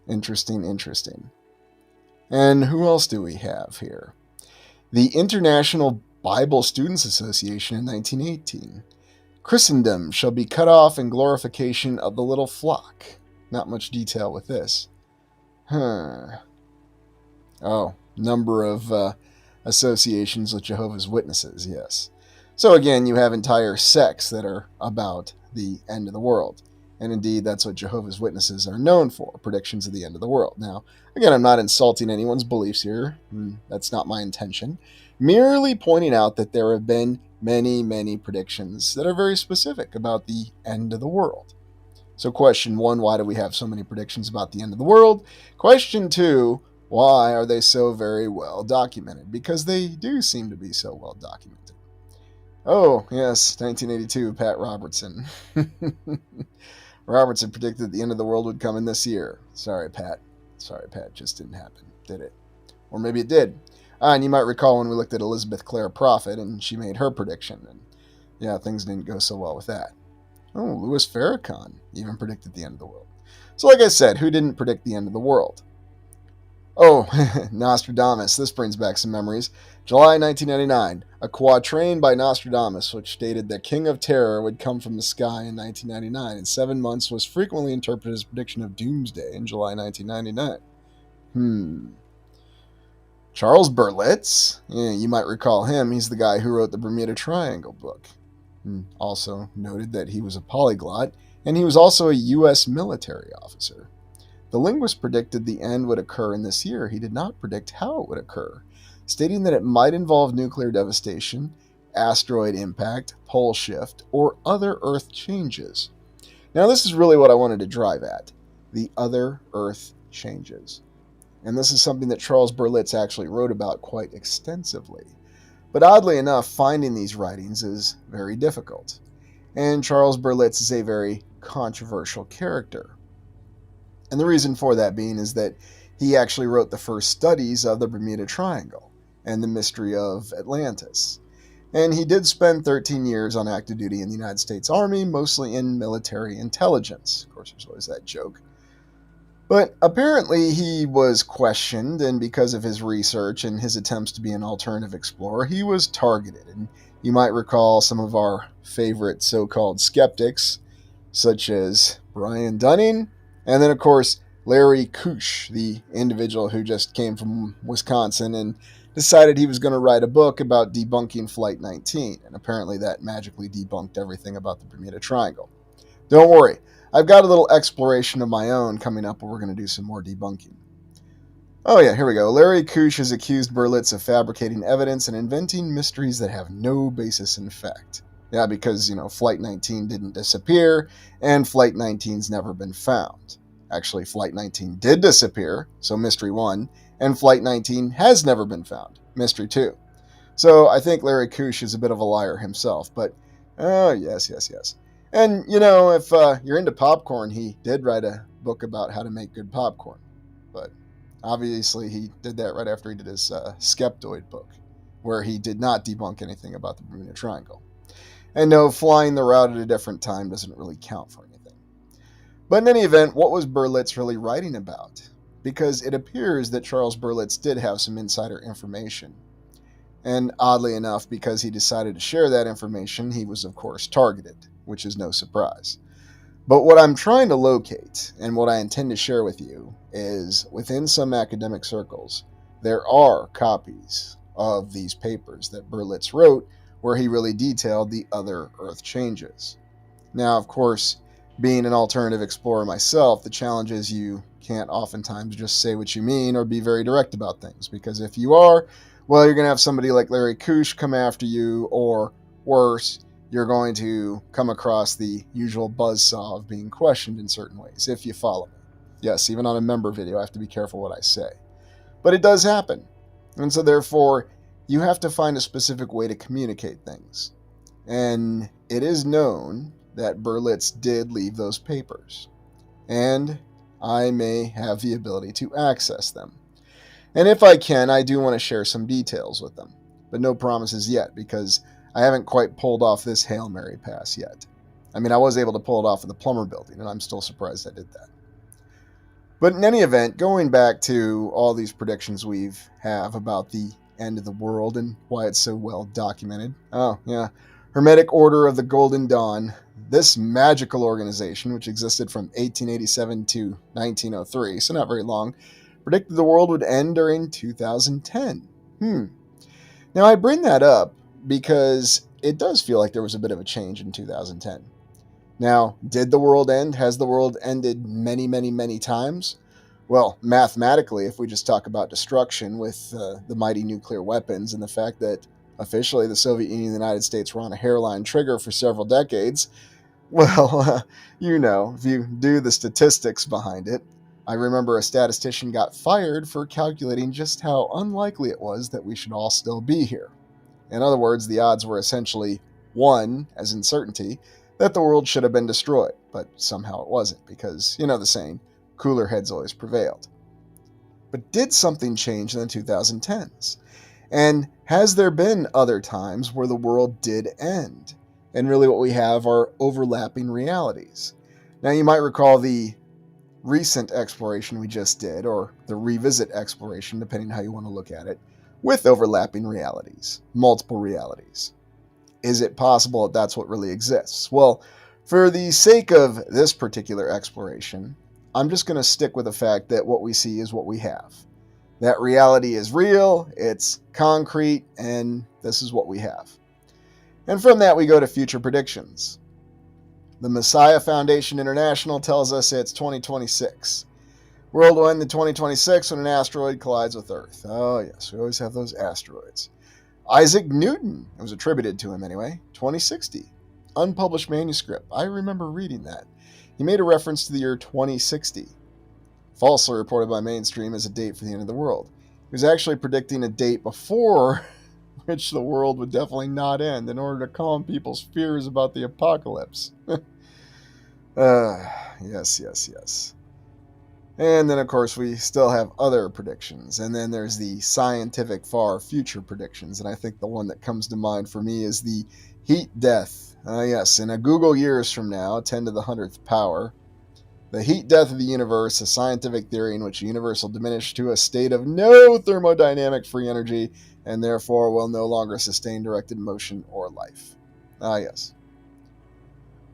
Interesting. And who else do we have here? The International Bible Students Association in 1918. Christendom shall be cut off in glorification of the little flock. Not much detail with this. Oh, number of associations with Jehovah's Witnesses, yes. So again, you have entire sects that are about the end of the world. And indeed, that's what Jehovah's Witnesses are known for, predictions of the end of the world. Now, again, I'm not insulting anyone's beliefs here. That's not my intention. Merely pointing out that there have been many predictions that are very specific about the end of the world. So question 1, why do we have so many predictions about the end of the world? Question 2, why are they so very well documented? Because they do seem to be so well documented. Oh, yes, 1982, Pat Robertson. Robertson predicted the end of the world would come in this year. Sorry, Pat, just didn't happen, did it? Or maybe it did. And you might recall when we looked at Elizabeth Clare Prophet, and she made her prediction, and yeah, things didn't go so well with that. Oh, Louis Farrakhan even predicted the end of the world. So like I said, who didn't predict the end of the world? Oh, Nostradamus. This brings back some memories. July 1999, a quatrain by Nostradamus, which stated the King of Terror would come from the sky in 1999. In 7 months, was frequently interpreted as a prediction of doomsday in July 1999. Charles Berlitz. Yeah, you might recall him. He's the guy who wrote the Bermuda Triangle book. Also noted that he was a polyglot, and he was also a U.S. military officer. The linguist predicted the end would occur in this year. He did not predict how it would occur, stating that it might involve nuclear devastation, asteroid impact, pole shift, or other Earth changes. Now, this is really what I wanted to drive at, the other Earth changes. And this is something that Charles Berlitz actually wrote about quite extensively. But oddly enough, finding these writings is very difficult. And Charles Berlitz is a very controversial character. And the reason for that being is that he actually wrote the first studies of the Bermuda Triangle and the mystery of Atlantis. And he did spend 13 years on active duty in the United States Army, mostly in military intelligence. Of course, there's always that joke. But apparently he was questioned, and because of his research and his attempts to be an alternative explorer, he was targeted. And you might recall some of our favorite so-called skeptics, such as Brian Dunning, and then, of course, Larry Kusch, the individual who just came from Wisconsin and decided he was going to write a book about debunking Flight 19. And apparently that magically debunked everything about the Bermuda Triangle. Don't worry, I've got a little exploration of my own coming up where we're going to do some more debunking. Oh yeah, here we go. Larry Kusch has accused Berlitz of fabricating evidence and inventing mysteries that have no basis in fact. Yeah, because, Flight 19 didn't disappear, and Flight 19's never been found. Actually, Flight 19 did disappear, so Mystery 1, and Flight 19 has never been found, Mystery 2. So I think Larry Kush is a bit of a liar himself, but oh, yes. And, if you're into popcorn, he did write a book about how to make good popcorn. But obviously, he did that right after he did his Skeptoid book, where he did not debunk anything about the Bermuda Triangle. And no, flying the route at a different time doesn't really count for anything. But in any event, what was Berlitz really writing about? Because it appears that Charles Berlitz did have some insider information. And oddly enough, because he decided to share that information, he was, of course, targeted, which is no surprise. But what I'm trying to locate, and what I intend to share with you, is within some academic circles, there are copies of these papers that Berlitz wrote where he really detailed the other Earth changes. Now, of course, being an alternative explorer myself, the challenge is you can't oftentimes just say what you mean or be very direct about things, because if you are, well, you're going to have somebody like Larry Kush come after you, or worse, you're going to come across the usual buzzsaw of being questioned in certain ways, if you follow me. Yes, even on a member video, I have to be careful what I say. But it does happen. And so therefore, you have to find a specific way to communicate things. And it is known that Berlitz did leave those papers. And I may have the ability to access them. And if I can, I do want to share some details with them. But no promises yet, because I haven't quite pulled off this Hail Mary pass yet. I mean, I was able to pull it off at the Plumber Building, and I'm still surprised I did that. But in any event, going back to all these predictions we have about the end of the world and why it's so well documented. Oh, yeah. Hermetic Order of the Golden Dawn. This magical organization, which existed from 1887 to 1903, so not very long, predicted the world would end during 2010. Now, I bring that up because it does feel like there was a bit of a change in 2010. Now, did the world end? Has the world ended many times? Well, mathematically, if we just talk about destruction with the mighty nuclear weapons and the fact that officially the Soviet Union and the United States were on a hairline trigger for several decades, well, if you do the statistics behind it, I remember a statistician got fired for calculating just how unlikely it was that we should all still be here. In other words, the odds were essentially 1, as in certainty, that the world should have been destroyed, but somehow it wasn't, because, the saying, cooler heads always prevailed. But did something change in the 2010s? And has there been other times where the world did end? And really what we have are overlapping realities. Now, you might recall the recent exploration we just did, or the revisit exploration, depending on how you want to look at it, with overlapping realities, multiple realities. Is it possible that that's what really exists? Well, for the sake of this particular exploration, I'm just going to stick with the fact that what we see is what we have. That reality is real, it's concrete, and this is what we have. And from that, we go to future predictions. The Messiah Foundation International tells us it's 2026. World will end in 2026 when an asteroid collides with Earth. Oh, yes, we always have those asteroids. Isaac Newton, it was attributed to him anyway, 2060. Unpublished manuscript. I remember reading that. He made a reference to the year 2060. Falsely reported by mainstream as a date for the end of the world. He was actually predicting a date before which the world would definitely not end in order to calm people's fears about the apocalypse. Yes. And then, of course, we still have other predictions. And then there's the scientific far future predictions. And I think the one that comes to mind for me is the heat death. Yes, in a Google years from now, 10 to the 100th power, the heat death of the universe, a scientific theory in which the universe will diminish to a state of no thermodynamic free energy and therefore will no longer sustain directed motion or life. Yes.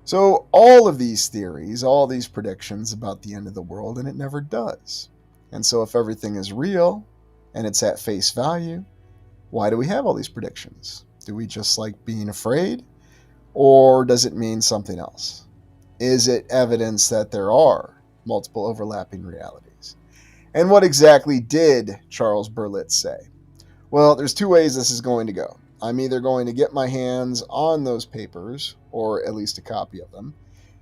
So all of these theories, all these predictions about the end of the world, and it never does. And so if everything is real and it's at face value, why do we have all these predictions? Do we just like being afraid? Or does it mean something else? Is it evidence that there are multiple overlapping realities? And what exactly did Charles Berlitz say? Well, there's two ways this is going to go. I'm either going to get my hands on those papers, or at least a copy of them,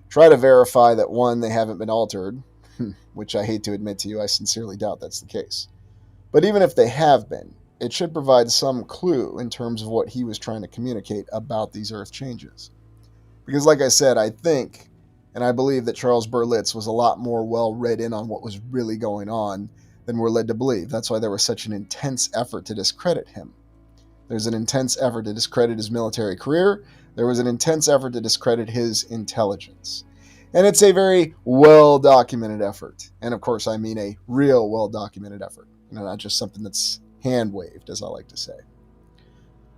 try to verify that, one, they haven't been altered, which I hate to admit to you, I sincerely doubt that's the case. But even if they have been, it should provide some clue in terms of what he was trying to communicate about these Earth changes. Because, like I said, I think and I believe that Charles Berlitz was a lot more well read in on what was really going on than we're led to believe. That's why there was such an intense effort to discredit him. There's an intense effort to discredit his military career. There was an intense effort to discredit his intelligence. And it's a very well-documented effort. And of course, I mean a real well-documented effort. Not just something that's hand-waved, as I like to say.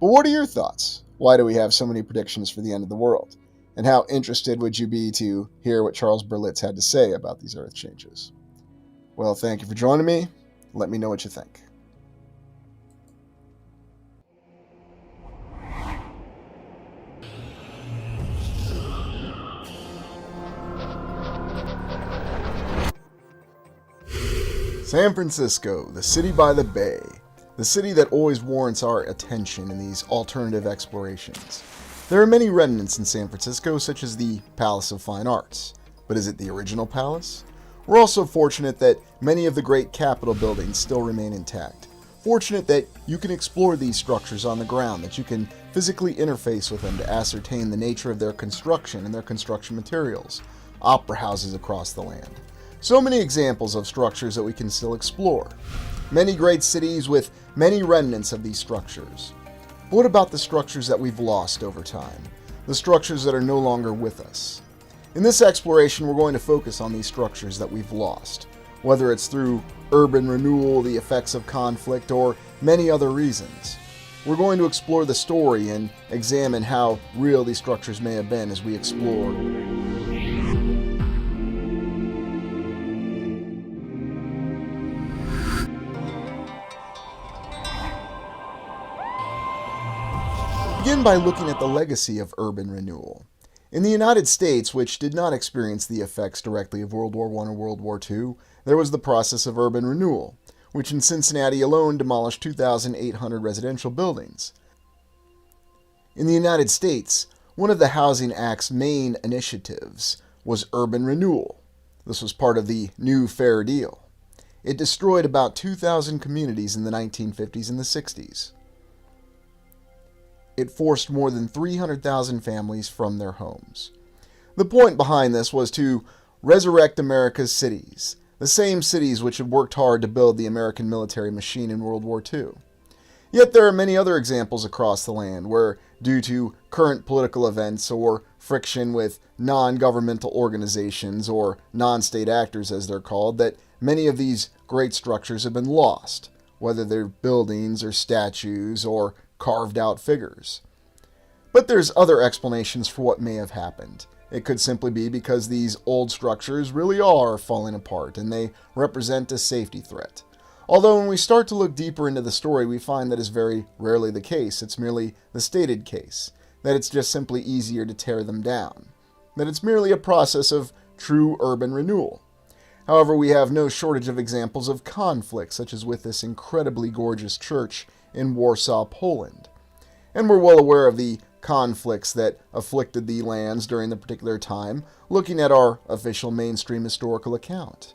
But what are your thoughts? Why do we have so many predictions for the end of the world? And how interested would you be to hear what Charles Berlitz had to say about these Earth changes? Well, thank you for joining me. Let me know what you think. San Francisco, the city by the bay. The city that always warrants our attention in these alternative explorations. There are many remnants in San Francisco, such as the Palace of Fine Arts. But is it the original palace? We're also fortunate that many of the great Capitol buildings still remain intact. Fortunate that you can explore these structures on the ground, that you can physically interface with them to ascertain the nature of their construction and their construction materials. Opera houses across the land. So many examples of structures that we can still explore. Many great cities with many remnants of these structures. But what about the structures that we've lost over time? The structures that are no longer with us? In this exploration, we're going to focus on these structures that we've lost, whether it's through urban renewal, the effects of conflict, or many other reasons. We're going to explore the story and examine how real these structures may have been as we explore. Begin by looking at the legacy of urban renewal. In the United States, which did not experience the effects directly of World War I or World War II, there was the process of urban renewal, which in Cincinnati alone demolished 2,800 residential buildings. In the United States, one of the Housing Act's main initiatives was urban renewal. This was part of the New Fair Deal. It destroyed about 2,000 communities in the 1950s and the 60s. It forced more than 300,000 families from their homes. The point behind this was to resurrect America's cities, the same cities which had worked hard to build the American military machine in World War II. Yet there are many other examples across the land where, due to current political events or friction with non-governmental organizations or non-state actors as they're called, that many of these great structures have been lost, whether they're buildings or statues or carved out figures. But there's other explanations for what may have happened. It could simply be because these old structures really are falling apart and they represent a safety threat. Although when we start to look deeper into the story, we find that is very rarely the case. It's merely the stated case, that it's just simply easier to tear them down, that it's merely a process of true urban renewal. However, we have no shortage of examples of conflict, such as with this incredibly gorgeous church in Warsaw, Poland. And we're well aware of the conflicts that afflicted the lands during the particular time, looking at our official mainstream historical account.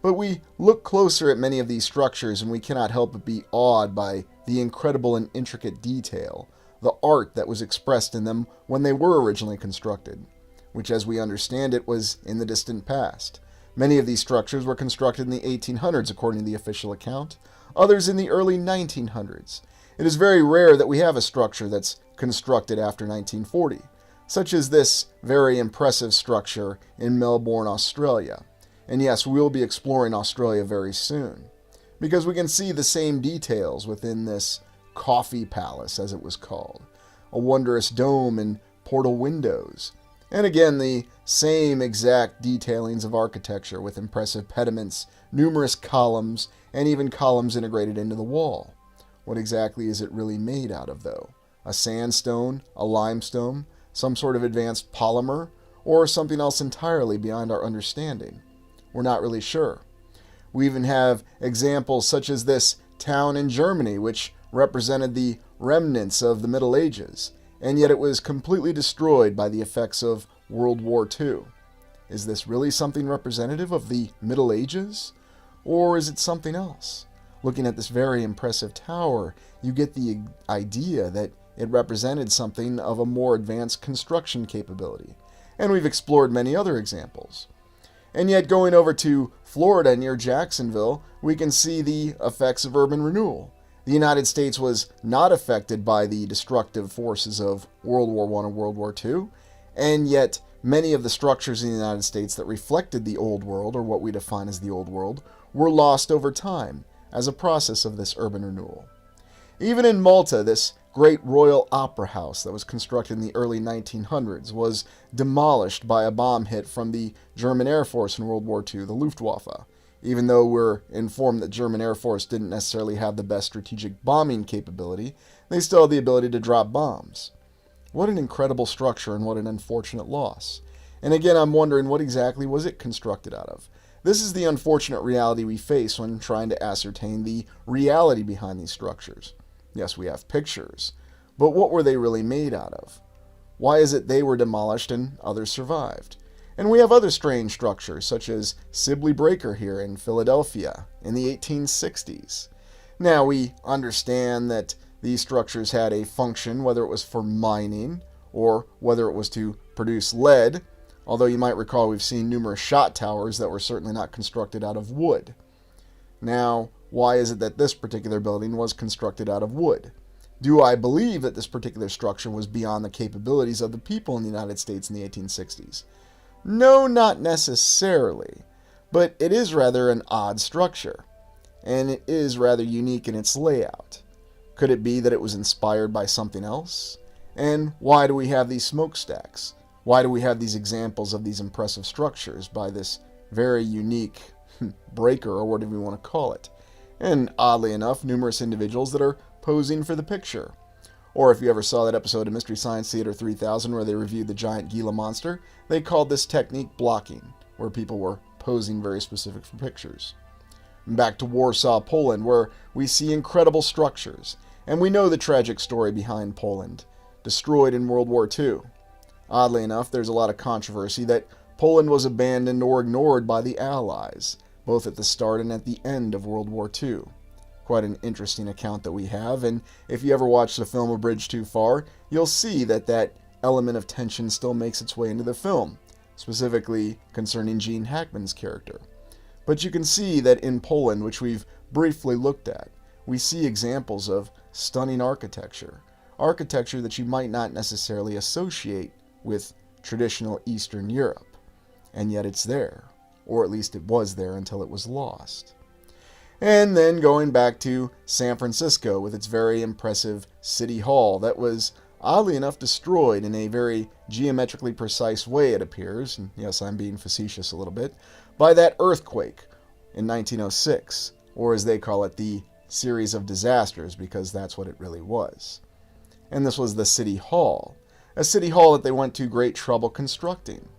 But we look closer at many of these structures and we cannot help but be awed by the incredible and intricate detail, the art that was expressed in them when they were originally constructed, which as we understand it was in the distant past. Many of these structures were constructed in the 1800s according to the official account, others in the early 1900s. It is very rare that we have a structure that's constructed after 1940, such as this very impressive structure in Melbourne, Australia. And yes, we will be exploring Australia very soon, because we can see the same details within this coffee palace, as it was called, a wondrous dome and portal windows, and again the same exact detailings of architecture with impressive pediments, numerous columns, and even columns integrated into the wall. What exactly is it really made out of, though? A sandstone, a limestone, some sort of advanced polymer, or something else entirely beyond our understanding? We're not really sure. We even have examples such as this town in Germany, which represented the remnants of the Middle Ages, and yet it was completely destroyed by the effects of World War II. Is this really something representative of the Middle Ages? Or is it something else? Looking at this very impressive tower, you get the idea that it represented something of a more advanced construction capability. And we've explored many other examples. And yet, going over to Florida near Jacksonville, we can see the effects of urban renewal. The United States was not affected by the destructive forces of World War I and World War II, and yet many of the structures in the United States that reflected the Old World, or what we define as the Old World, were lost over time as a process of this urban renewal. Even in Malta, this great royal opera house that was constructed in the early 1900s was demolished by a bomb hit from the German Air Force in World War II, the Luftwaffe. Even though we're informed that German Air Force didn't necessarily have the best strategic bombing capability, they still had the ability to drop bombs. What an incredible structure and what an unfortunate loss. And again, I'm wondering, what exactly was it constructed out of? This is the unfortunate reality we face when trying to ascertain the reality behind these structures. Yes, we have pictures, but what were they really made out of? Why is it they were demolished and others survived? And we have other strange structures, such as Sibley Breaker here in Philadelphia in the 1860s. Now, we understand that these structures had a function, whether it was for mining or whether it was to produce lead, although you might recall we've seen numerous shot towers that were certainly not constructed out of wood. Now, why is it that this particular building was constructed out of wood? Do I believe that this particular structure was beyond the capabilities of the people in the United States in the 1860s? No, not necessarily, but it is rather an odd structure, and it is rather unique in its layout. Could it be that it was inspired by something else? And why do we have these smokestacks? Why do we have these examples of these impressive structures by this very unique breaker, or whatever you want to call it? And oddly enough, numerous individuals that are posing for the picture. Or if you ever saw that episode of Mystery Science Theater 3000 where they reviewed the giant Gila monster, they called this technique blocking, where people were posing very specific for pictures. Back to Warsaw, Poland, where we see incredible structures, and we know the tragic story behind Poland, destroyed in World War II. Oddly enough, there's a lot of controversy that Poland was abandoned or ignored by the Allies, both at the start and at the end of World War II. Quite an interesting account that we have, and if you ever watch the film A Bridge Too Far, you'll see that that element of tension still makes its way into the film, specifically concerning Gene Hackman's character. But you can see that in Poland, which we've briefly looked at, we see examples of stunning architecture that you might not necessarily associate with traditional Eastern Europe, and yet it's there, or at least it was there until it was lost. And then going back to San Francisco with its very impressive City Hall that was, oddly enough, destroyed in a very geometrically precise way, it appears, and yes, I'm being facetious a little bit, by that earthquake in 1906, or as they call it, the series of disasters, because that's what it really was. And this was the City Hall, a City Hall that they went to great trouble constructing.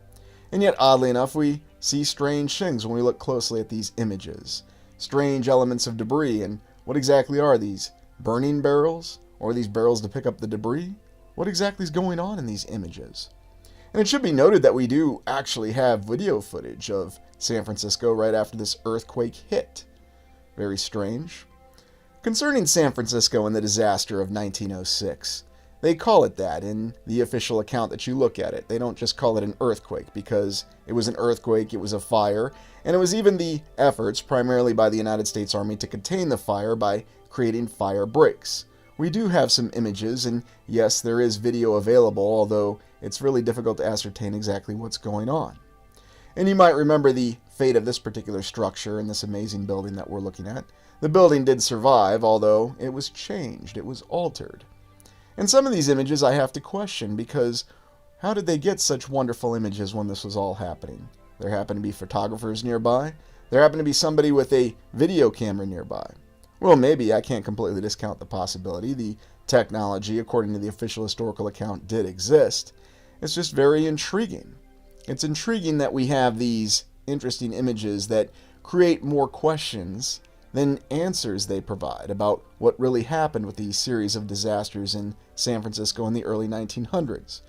And yet, oddly enough, we see strange things when we look closely at these images. Strange elements of debris, and what exactly are these? Burning barrels? Or are these barrels to pick up the debris? What exactly is going on in these images? And it should be noted that we do actually have video footage of San Francisco right after this earthquake hit. Very strange. Concerning San Francisco and the disaster of 1906, they call it that in the official account that you look at it. They don't just call it an earthquake, because it was an earthquake, it was a fire, and it was even the efforts, primarily by the United States Army, to contain the fire by creating fire breaks. We do have some images, and yes, there is video available, although it's really difficult to ascertain exactly what's going on. And you might remember the fate of this particular structure in this amazing building that we're looking at. The building did survive, although it was changed, it was altered. And some of these images I have to question, because how did they get such wonderful images when this was all happening? There happened to be photographers nearby. There happened to be somebody with a video camera nearby. Well, maybe I can't completely discount the possibility. The technology, according to the official historical account, did exist. It's just very intriguing. It's intriguing that we have these interesting images that create more questions than answers they provide about what really happened with these series of disasters in San Francisco in the early 1900s.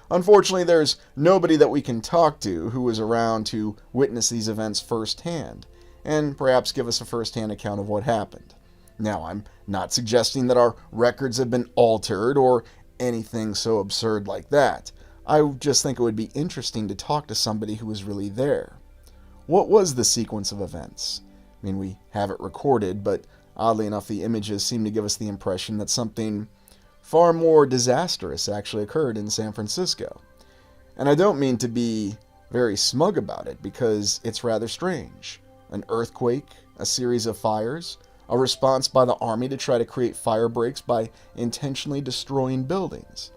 Unfortunately, there's nobody that we can talk to who was around to witness these events firsthand, and perhaps give us a firsthand account of what happened. Now, I'm not suggesting that our records have been altered or anything so absurd like that. I just think it would be interesting to talk to somebody who was really there. What was the sequence of events? I mean, we have it recorded, but oddly enough, the images seem to give us the impression that something far more disastrous actually occurred in San Francisco. And I don't mean to be very smug about it, because it's rather strange. An earthquake, a series of fires, a response by the army to try to create fire breaks by intentionally destroying buildings.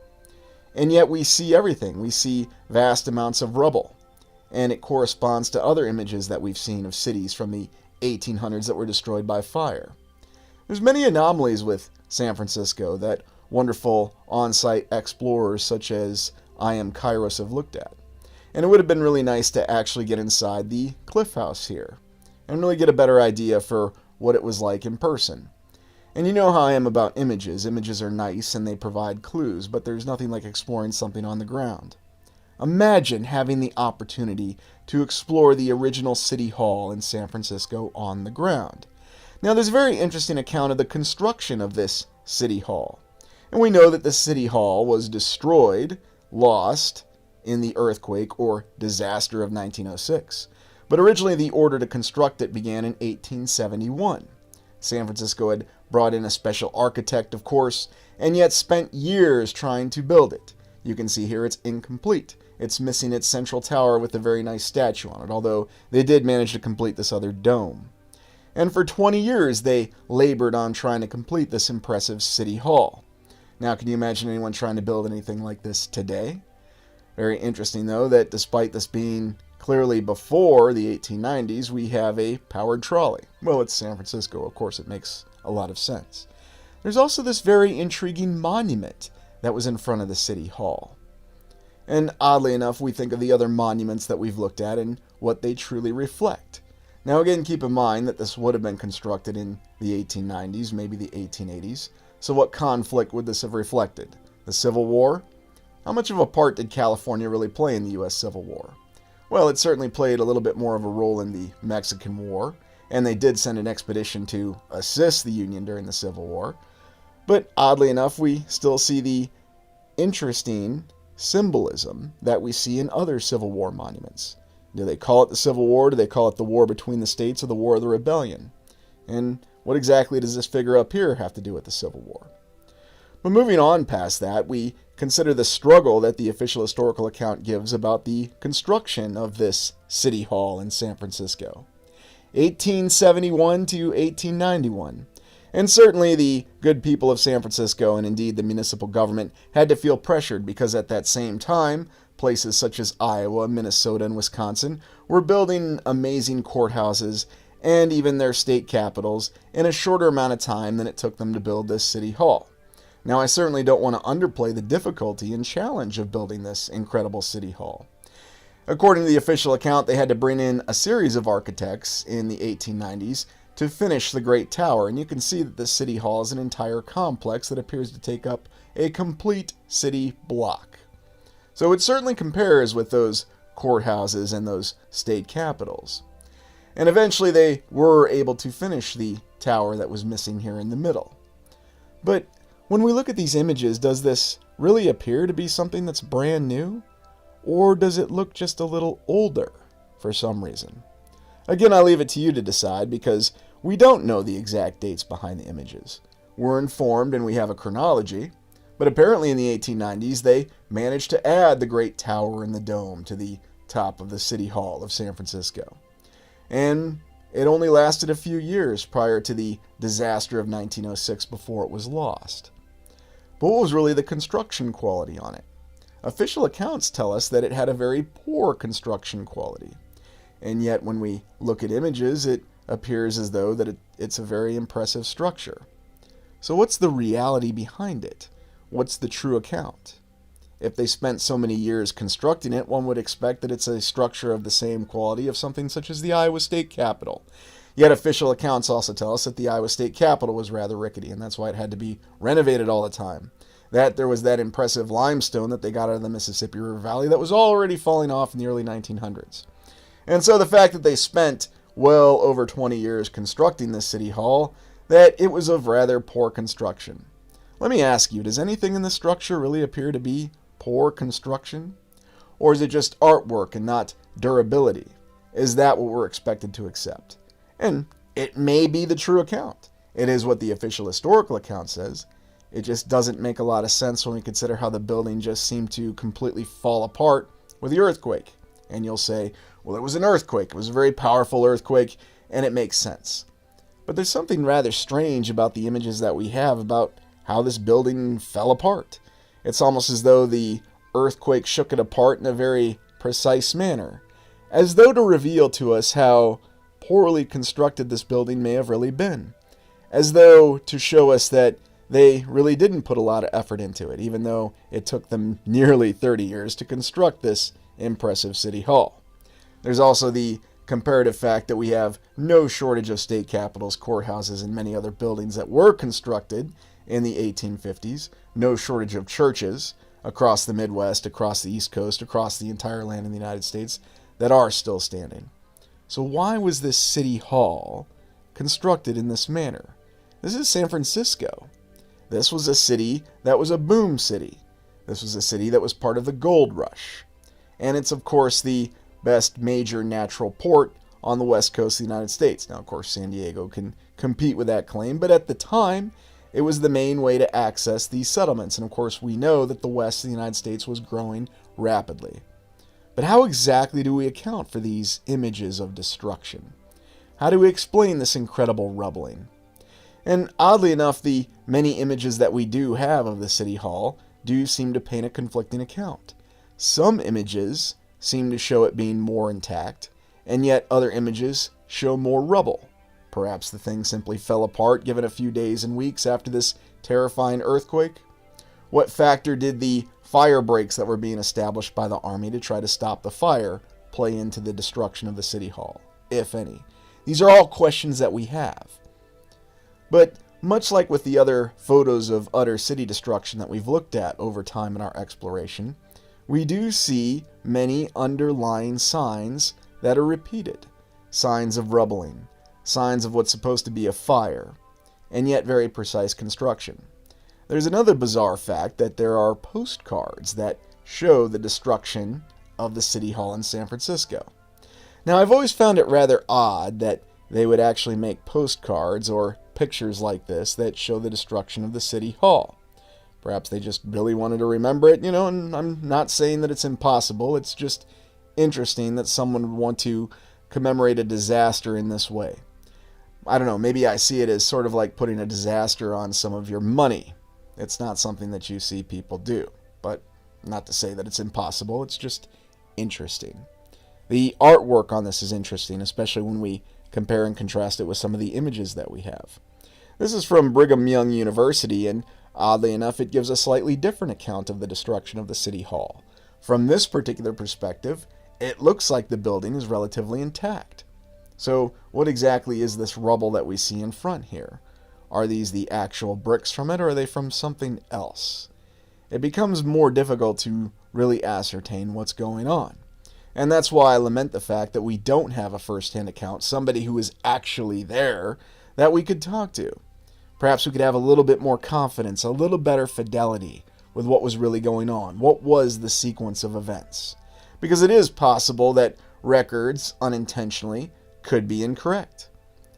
And yet we see everything. We see vast amounts of rubble. And it corresponds to other images that we've seen of cities from the 1800s that were destroyed by fire. There's many anomalies with San Francisco that wonderful on-site explorers such as I Am Kairos have looked at. And it would have been really nice to actually get inside the Cliff House here and really get a better idea for what it was like in person. And you know how I am about images. Images are nice and they provide clues, but there's nothing like exploring something on the ground. Imagine having the opportunity to explore the original City Hall in San Francisco on the ground. Now, there's a very interesting account of the construction of this City Hall. And we know that the City Hall was destroyed, lost, in the earthquake or disaster of 1906. But originally the order to construct it began in 1871. San Francisco had brought in a special architect, of course, and yet spent years trying to build it. You can see here it's incomplete. It's missing its central tower with a very nice statue on it, although they did manage to complete this other dome. And for 20 years they labored on trying to complete this impressive City Hall. Now, can you imagine anyone trying to build anything like this today? Very interesting, though, that despite this being clearly before the 1890s, we have a powered trolley. Well, it's San Francisco, of course, it makes a lot of sense. There's also this very intriguing monument that was in front of the City Hall. And oddly enough, we think of the other monuments that we've looked at and what they truly reflect. Now again, keep in mind that this would have been constructed in the 1890s, maybe the 1880s. So what conflict would this have reflected? The Civil War? How much of a part did California really play in the U.S. Civil War? Well, it certainly played a little bit more of a role in the Mexican War, and they did send an expedition to assist the Union during the Civil War. But oddly enough, we still see the interesting symbolism that we see in other Civil War monuments. Do they call it the Civil War? Do they call it the War between the States or the War of the Rebellion? And what exactly does this figure up here have to do with the Civil War? But moving on past that, we consider the struggle that the official historical account gives about the construction of this City Hall in San Francisco. 1871 to 1891. And certainly the good people of San Francisco, and indeed the municipal government, had to feel pressured because at that same time, places such as Iowa, Minnesota, and Wisconsin were building amazing courthouses and even their state capitals in a shorter amount of time than it took them to build this City Hall. Now, I certainly don't want to underplay the difficulty and challenge of building this incredible City Hall. According to the official account, they had to bring in a series of architects in the 1890s to finish the Great Tower, and you can see that this City Hall is an entire complex that appears to take up a complete city block. So it certainly compares with those courthouses and those state capitals. And eventually they were able to finish the tower that was missing here in the middle. But when we look at these images, does this really appear to be something that's brand new? Or does it look just a little older for some reason? Again, I leave it to you to decide because we don't know the exact dates behind the images. We're informed and we have a chronology, but apparently in the 1890s they managed to add the Great Tower and the dome to the top of the City Hall of San Francisco. And it only lasted a few years prior to the disaster of 1906 before it was lost. But what was really the construction quality on it? Official accounts tell us that it had a very poor construction quality. And yet when we look at images, it appears as though that it's a very impressive structure. So what's the reality behind it? What's the true account? If they spent so many years constructing it, one would expect that it's a structure of the same quality of something such as the Iowa State Capitol. Yet official accounts also tell us that the Iowa State Capitol was rather rickety, and that's why it had to be renovated all the time. that there was that impressive limestone that they got out of the Mississippi River Valley that was already falling off in the early 1900s. And so the fact that they spent well over 20 years constructing this city hall, that it was of rather poor construction. Let me ask you, does anything in the structure really appear to be poor construction? Or is it just artwork and not durability? Is that what we're expected to accept? And it may be the true account. It is what the official historical account says. It just doesn't make a lot of sense when we consider how the building just seemed to completely fall apart with the earthquake. And you'll say, well, it was an earthquake. It was a very powerful earthquake, and it makes sense. But there's something rather strange about the images that we have about how this building fell apart. It's almost as though the earthquake shook it apart in a very precise manner, as though to reveal to us how poorly constructed this building may have really been, as though to show us that they really didn't put a lot of effort into it, even though it took them nearly 30 years to construct this impressive city hall. There's also the comparative fact that we have no shortage of state capitals, courthouses, and many other buildings that were constructed in the 1850s, no shortage of churches across the Midwest, across the East Coast, across the entire land in the United States that are still standing. So why was this city hall constructed in this manner? This is San Francisco. This was a city that was a boom city. This was a city that was part of the gold rush. And it's, of course, the best major natural port on the west coast of the United States. Now, of course, San Diego can compete with that claim, but at the time, it was the main way to access these settlements. And, of course, we know that the west of the United States was growing rapidly. But how exactly do we account for these images of destruction? How do we explain this incredible rubbling? And oddly enough, the many images that we do have of the City Hall do seem to paint a conflicting account. Some images seem to show it being more intact, and yet other images show more rubble. Perhaps the thing simply fell apart given a few days and weeks after this terrifying earthquake. What factor did the fire breaks that were being established by the army to try to stop the fire play into the destruction of the City Hall, if any? These are all questions that we have. But much like with the other photos of utter city destruction that we've looked at over time in our exploration, we do see many underlying signs that are repeated. Signs of rubbling, signs of what's supposed to be a fire, and yet very precise construction. There's another bizarre fact that there are postcards that show the destruction of the City Hall in San Francisco. Now, I've always found it rather odd that they would actually make postcards or pictures like this that show the destruction of the City Hall. Perhaps they just really wanted to remember it, and I'm not saying that it's impossible. It's just interesting that someone would want to commemorate a disaster in this way. I don't know, maybe I see it as sort of like putting a disaster on some of your money. It's not something that you see people do, but not to say that it's impossible. It's just interesting. The artwork on this is interesting, especially when we compare and contrast it with some of the images that we have. This is from Brigham Young University, and oddly enough, it gives a slightly different account of the destruction of the City Hall. From this particular perspective, it looks like the building is relatively intact. So what exactly is this rubble that we see in front here? Are these the actual bricks from it, or are they from something else? It becomes more difficult to really ascertain what's going on. And that's why I lament the fact that we don't have a first-hand account, somebody who is actually there, that we could talk to. Perhaps we could have a little bit more confidence, a little better fidelity with what was really going on. What was the sequence of events? Because it is possible that records, unintentionally, could be incorrect.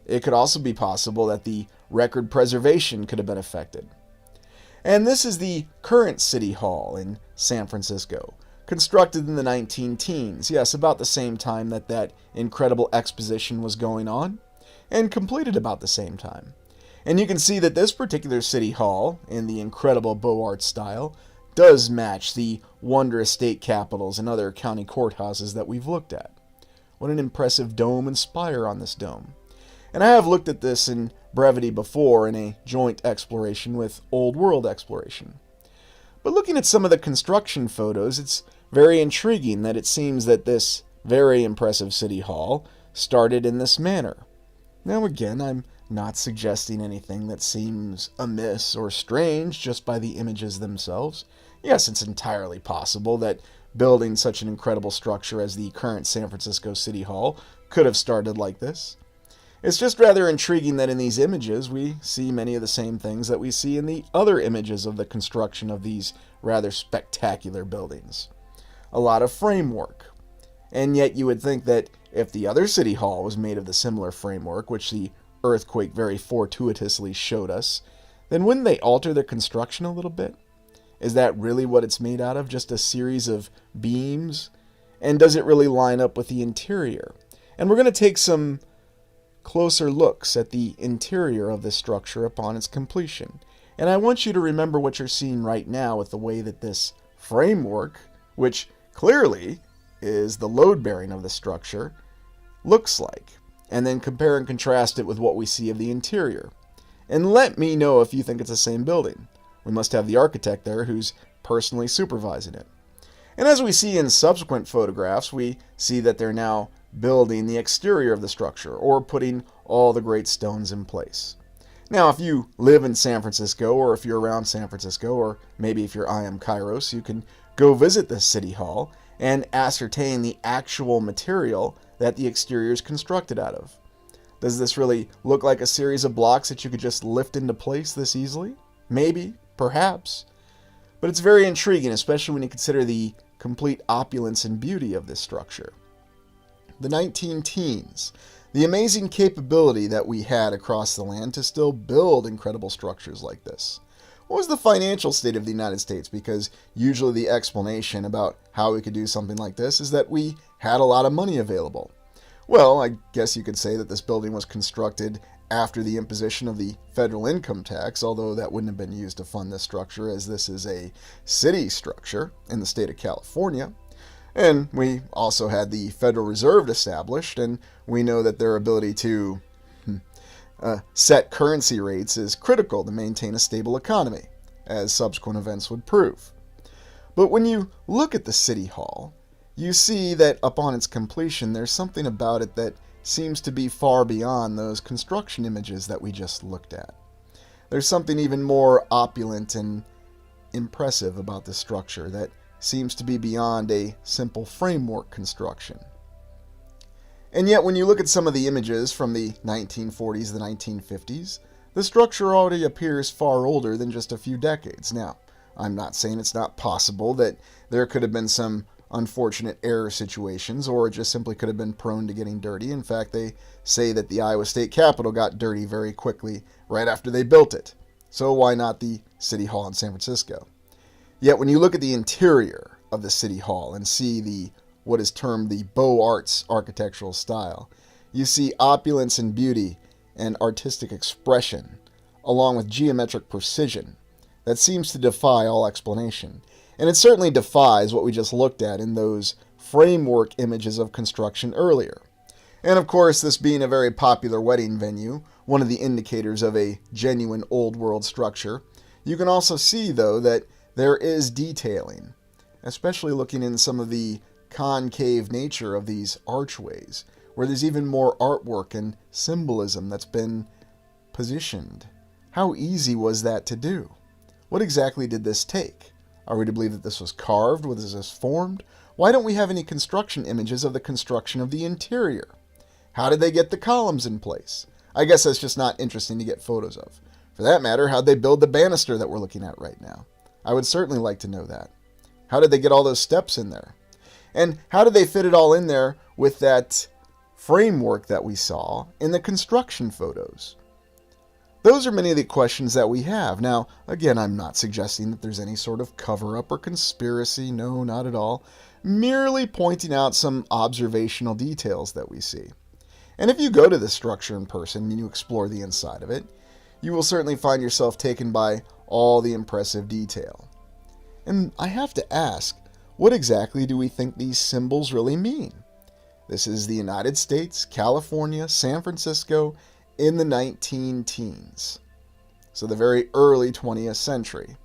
It could also be possible that the record preservation could have been affected. And this is the current City Hall in San Francisco, constructed in the 19-teens, yes, about the same time that that incredible exposition was going on, and completed about the same time. And you can see that this particular City Hall, in the incredible Beaux Arts style, does match the wondrous state capitals and other county courthouses that we've looked at. What an impressive dome and spire on this dome. And I have looked at this in brevity before in a joint exploration with Old World Exploration. But looking at some of the construction photos, it's very intriguing that it seems that this very impressive City Hall started in this manner. Now again, I'm not suggesting anything that seems amiss or strange just by the images themselves. Yes, it's entirely possible that building such an incredible structure as the current San Francisco City Hall could have started like this. It's just rather intriguing that in these images we see many of the same things that we see in the other images of the construction of these rather spectacular buildings. A lot of framework. And yet you would think that if the other City Hall was made of the similar framework, which the earthquake very fortuitously showed us, then wouldn't they alter their construction a little bit? Is that really what it's made out of? Just a series of beams? And does it really line up with the interior? And we're going to take some closer looks at the interior of this structure upon its completion. And I want you to remember what you're seeing right now with the way that this framework, which clearly is the load bearing of the structure, looks like. And then compare and contrast it with what we see of the interior. And let me know if you think it's the same building. We must have the architect there who's personally supervising it. And as we see in subsequent photographs, we see that they're now building the exterior of the structure, or putting all the great stones in place. Now, if you live in San Francisco, or if you're around San Francisco, or maybe if you're IM Kairos, you can go visit the City Hall and ascertain the actual material that the exterior is constructed out of. Does this really look like a series of blocks that you could just lift into place this easily? Maybe, perhaps. But it's very intriguing, especially when you consider the complete opulence and beauty of this structure. The 19 teens, the amazing capability that we had across the land to still build incredible structures like this. What was the financial state of the United States? Because usually the explanation about how we could do something like this is that we had a lot of money available. Well, I guess you could say that this building was constructed after the imposition of the federal income tax, although that wouldn't have been used to fund this structure, as this is a city structure in the state of California. And we also had the Federal Reserve established, and we know that their ability to set currency rates is critical to maintain a stable economy, as subsequent events would prove. But when you look at the City Hall, you see that upon its completion, there's something about it that seems to be far beyond those construction images that we just looked at. There's something even more opulent and impressive about this structure that seems to be beyond a simple framework construction. And yet, when you look at some of the images from the 1940s, the 1950s, the structure already appears far older than just a few decades. Now, I'm not saying it's not possible that there could have been some unfortunate error situations, or it just simply could have been prone to getting dirty. In fact, they say that the Iowa State Capitol got dirty very quickly right after they built it. So why not the City Hall in San Francisco? Yet when you look at the interior of the City Hall and see what is termed the Beaux Arts architectural style, you see opulence and beauty and artistic expression, along with geometric precision, that seems to defy all explanation. And it certainly defies what we just looked at in those framework images of construction earlier. And of course, this being a very popular wedding venue, one of the indicators of a genuine old world structure, you can also see, though, that there is detailing, especially looking in some of the concave nature of these archways, where there's even more artwork and symbolism that's been positioned. How easy was that to do? What exactly did this take? Are we to believe that this was carved? Was this formed? Why don't we have any construction images of the construction of the interior? How did they get the columns in place? I guess that's just not interesting to get photos of. For that matter, how'd they build the banister that we're looking at right now? I would certainly like to know that. How did they get all those steps in there? And how did they fit it all in there with that framework that we saw in the construction photos? Those are many of the questions that we have. Now, again, I'm not suggesting that there's any sort of cover-up or conspiracy. No, not at all. Merely pointing out some observational details that we see. And if you go to this structure in person and you explore the inside of it, you will certainly find yourself taken by all the impressive detail. And I have to ask, what exactly do we think these symbols really mean? This is the United States, California, San Francisco, in the 19 teens. So the very early 20th century,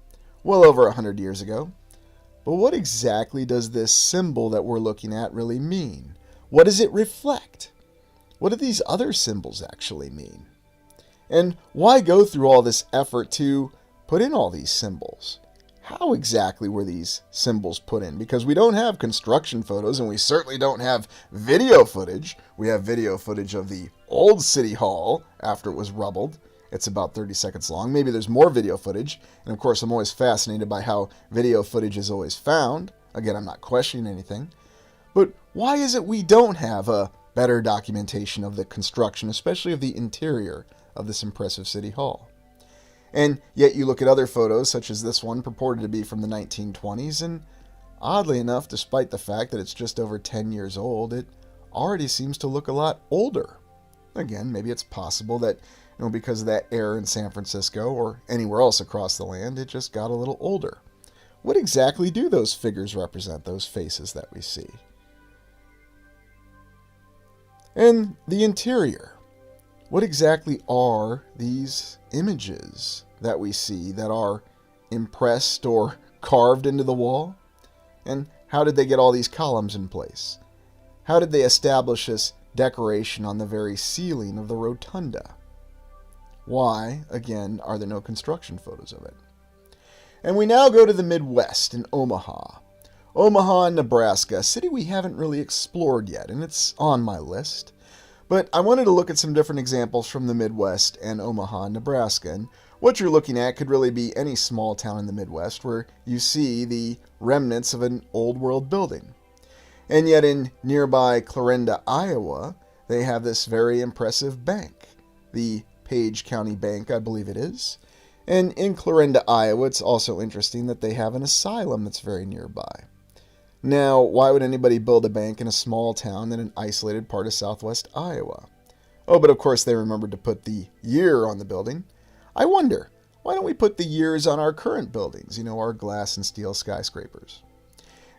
well over 100 years ago. But what exactly does this symbol that we're looking at really mean? What does it reflect? What do these other symbols actually mean? And why go through all this effort to put in all these symbols? How exactly were these symbols put in? Because we don't have construction photos, and we certainly don't have video footage. We have video footage of the old City Hall after it was rubbled. It's about 30 seconds long. Maybe there's more video footage. And of course, I'm always fascinated by how video footage is always found. Again, I'm not questioning anything. But why is it we don't have a better documentation of the construction, especially of the interior of this impressive City Hall? And yet you look at other photos, such as this one purported to be from the 1920s, and oddly enough, despite the fact that it's just over 10 years old, it already seems to look a lot older. Again, maybe it's possible that, because of that era in San Francisco or anywhere else across the land, it just got a little older. What exactly do those figures represent, those faces that we see? And the interior. What exactly are these images that we see that are impressed or carved into the wall? And how did they get all these columns in place? How did they establish this decoration on the very ceiling of the rotunda? Why, again, are there no construction photos of it? And we now go to the Midwest in Omaha. Omaha, Nebraska, a city we haven't really explored yet, and it's on my list. But I wanted to look at some different examples from the Midwest and Omaha, Nebraska. And what you're looking at could really be any small town in the Midwest where you see the remnants of an old world building. And yet in nearby Clarinda, Iowa, they have this very impressive bank, the Page County Bank, I believe it is. And in Clarinda, Iowa, it's also interesting that they have an asylum that's very nearby. Now, why would anybody build a bank in a small town in an isolated part of southwest Iowa? Oh, but of course they remembered to put the year on the building. I wonder, why don't we put the years on our current buildings, our glass and steel skyscrapers?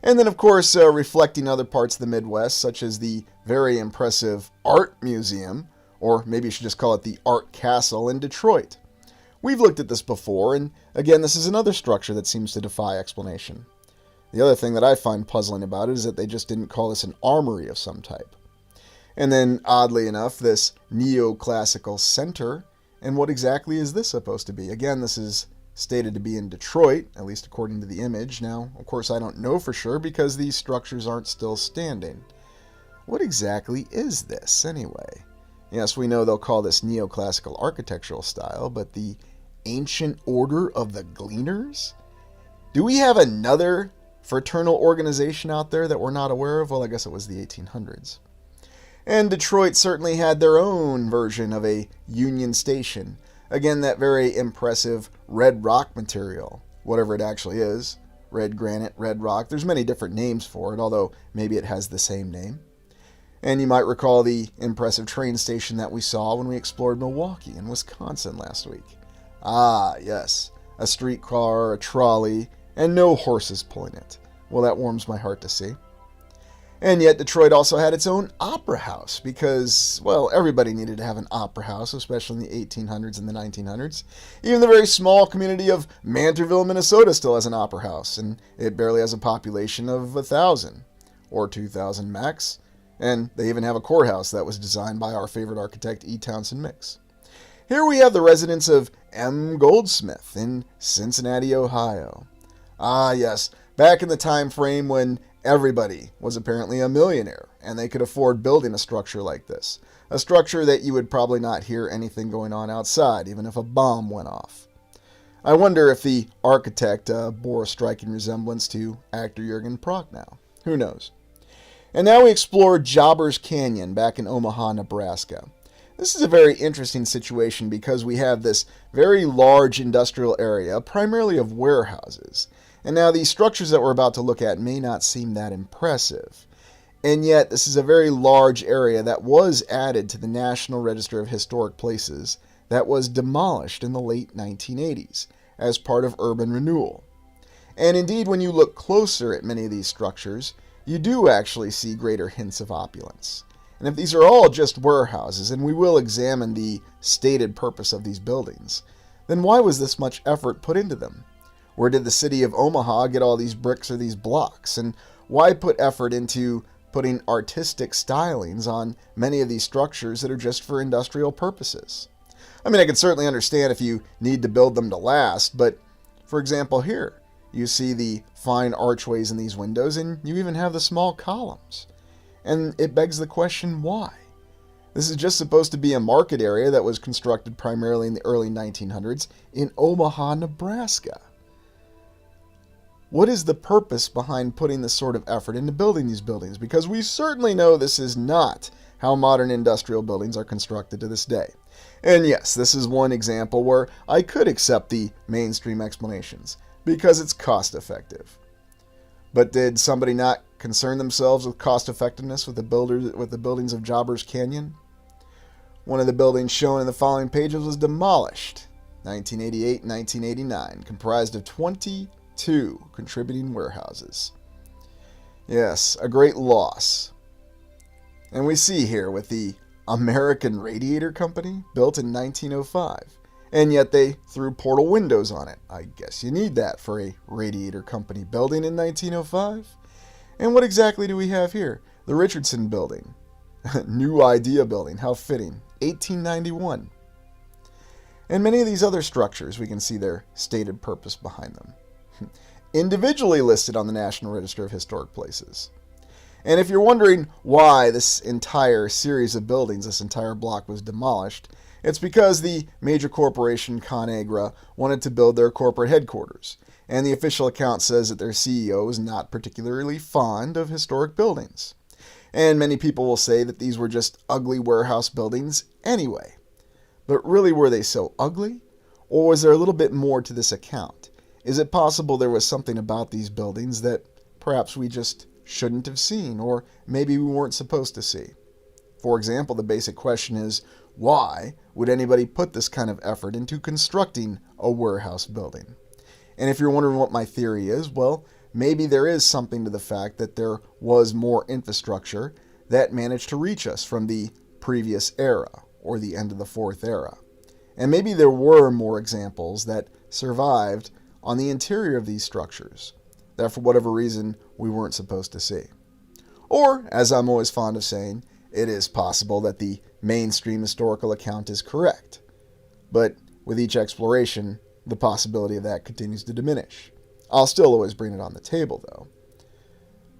And then, of course, reflecting other parts of the Midwest, such as the very impressive Art Museum, or maybe you should just call it the Art Castle in Detroit. We've looked at this before, and again, this is another structure that seems to defy explanation. The other thing that I find puzzling about it is that they just didn't call this an armory of some type. And then, oddly enough, this neoclassical center, and what exactly is this supposed to be? Again, this is stated to be in Detroit, at least according to the image. Now, of course, I don't know for sure because these structures aren't still standing. What exactly is this, anyway? Yes, we know they'll call this neoclassical architectural style, but the Ancient Order of the Gleaners? Do we have another fraternal organization out there that we're not aware of? Well, I guess it was the 1800s. And Detroit certainly had their own version of a Union Station. Again, that very impressive red rock material, whatever it actually is. Red granite, red rock. There's many different names for it, although maybe it has the same name. And you might recall the impressive train station that we saw when we explored Milwaukee in Wisconsin last week. Ah, yes, a streetcar, a trolley, and no horses pulling it. Well, that warms my heart to see. And yet Detroit also had its own opera house because, well, everybody needed to have an opera house, especially in the 1800s and the 1900s. Even the very small community of Mantorville, Minnesota still has an opera house, and it barely has a population of 1,000 or 2,000 max. And they even have a courthouse that was designed by our favorite architect, E. Townsend Mix. Here we have the residence of M. Goldsmith in Cincinnati, Ohio. Ah, yes, back in the time frame when everybody was apparently a millionaire and they could afford building a structure like this. A structure that you would probably not hear anything going on outside, even if a bomb went off. I wonder if the architect bore a striking resemblance to actor Jürgen Prochnow. Who knows? And now we explore Jobbers Canyon back in Omaha, Nebraska. This is a very interesting situation because we have this very large industrial area, primarily of warehouses. And now these structures that we're about to look at may not seem that impressive. And yet this is a very large area that was added to the National Register of Historic Places that was demolished in the late 1980s as part of urban renewal. And indeed, when you look closer at many of these structures, you do actually see greater hints of opulence. And if these are all just warehouses, and we will examine the stated purpose of these buildings, then why was this much effort put into them? Where did the city of Omaha get all these bricks or these blocks? And why put effort into putting artistic stylings on many of these structures that are just for industrial purposes? I mean, I can certainly understand if you need to build them to last, but for example here, you see the fine archways in these windows, and you even have the small columns. And it begs the question, why? This is just supposed to be a market area that was constructed primarily in the early 1900s in Omaha, Nebraska. What is the purpose behind putting this sort of effort into building these buildings? Because we certainly know this is not how modern industrial buildings are constructed to this day. And yes, this is one example where I could accept the mainstream explanations, because it's cost effective. But did somebody not concern themselves with cost effectiveness with the buildings of Jobbers Canyon? One of the buildings shown in the following pages was demolished, 1988 and 1989, comprised of 22 contributing warehouses. Yes, a great loss. And we see here with the American Radiator Company, built in 1905, and yet they threw portal windows on it. I guess you need that for a Radiator Company building in 1905. And what exactly do we have here? The Richardson Building. New Idea Building, how fitting. 1891. And many of these other structures, we can see their stated purpose behind them. Individually listed on the National Register of Historic Places. And if you're wondering why this entire series of buildings, this entire block was demolished, it's because the major corporation ConAgra wanted to build their corporate headquarters. And the official account says that their CEO is not particularly fond of historic buildings. And many people will say that these were just ugly warehouse buildings anyway. But really, were they so ugly? Or was there a little bit more to this account? Is it possible there was something about these buildings that perhaps we just shouldn't have seen, or maybe we weren't supposed to see? For example, the basic question is, why would anybody put this kind of effort into constructing a warehouse building? And if you're wondering what my theory is, well, maybe there is something to the fact that there was more infrastructure that managed to reach us from the previous era, or the end of the Fourth Era. And maybe there were more examples that survived on the interior of these structures that for whatever reason we weren't supposed to see. Or, as I'm always fond of saying, it is possible that the mainstream historical account is correct. But with each exploration, the possibility of that continues to diminish. I'll still always bring it on the table, though.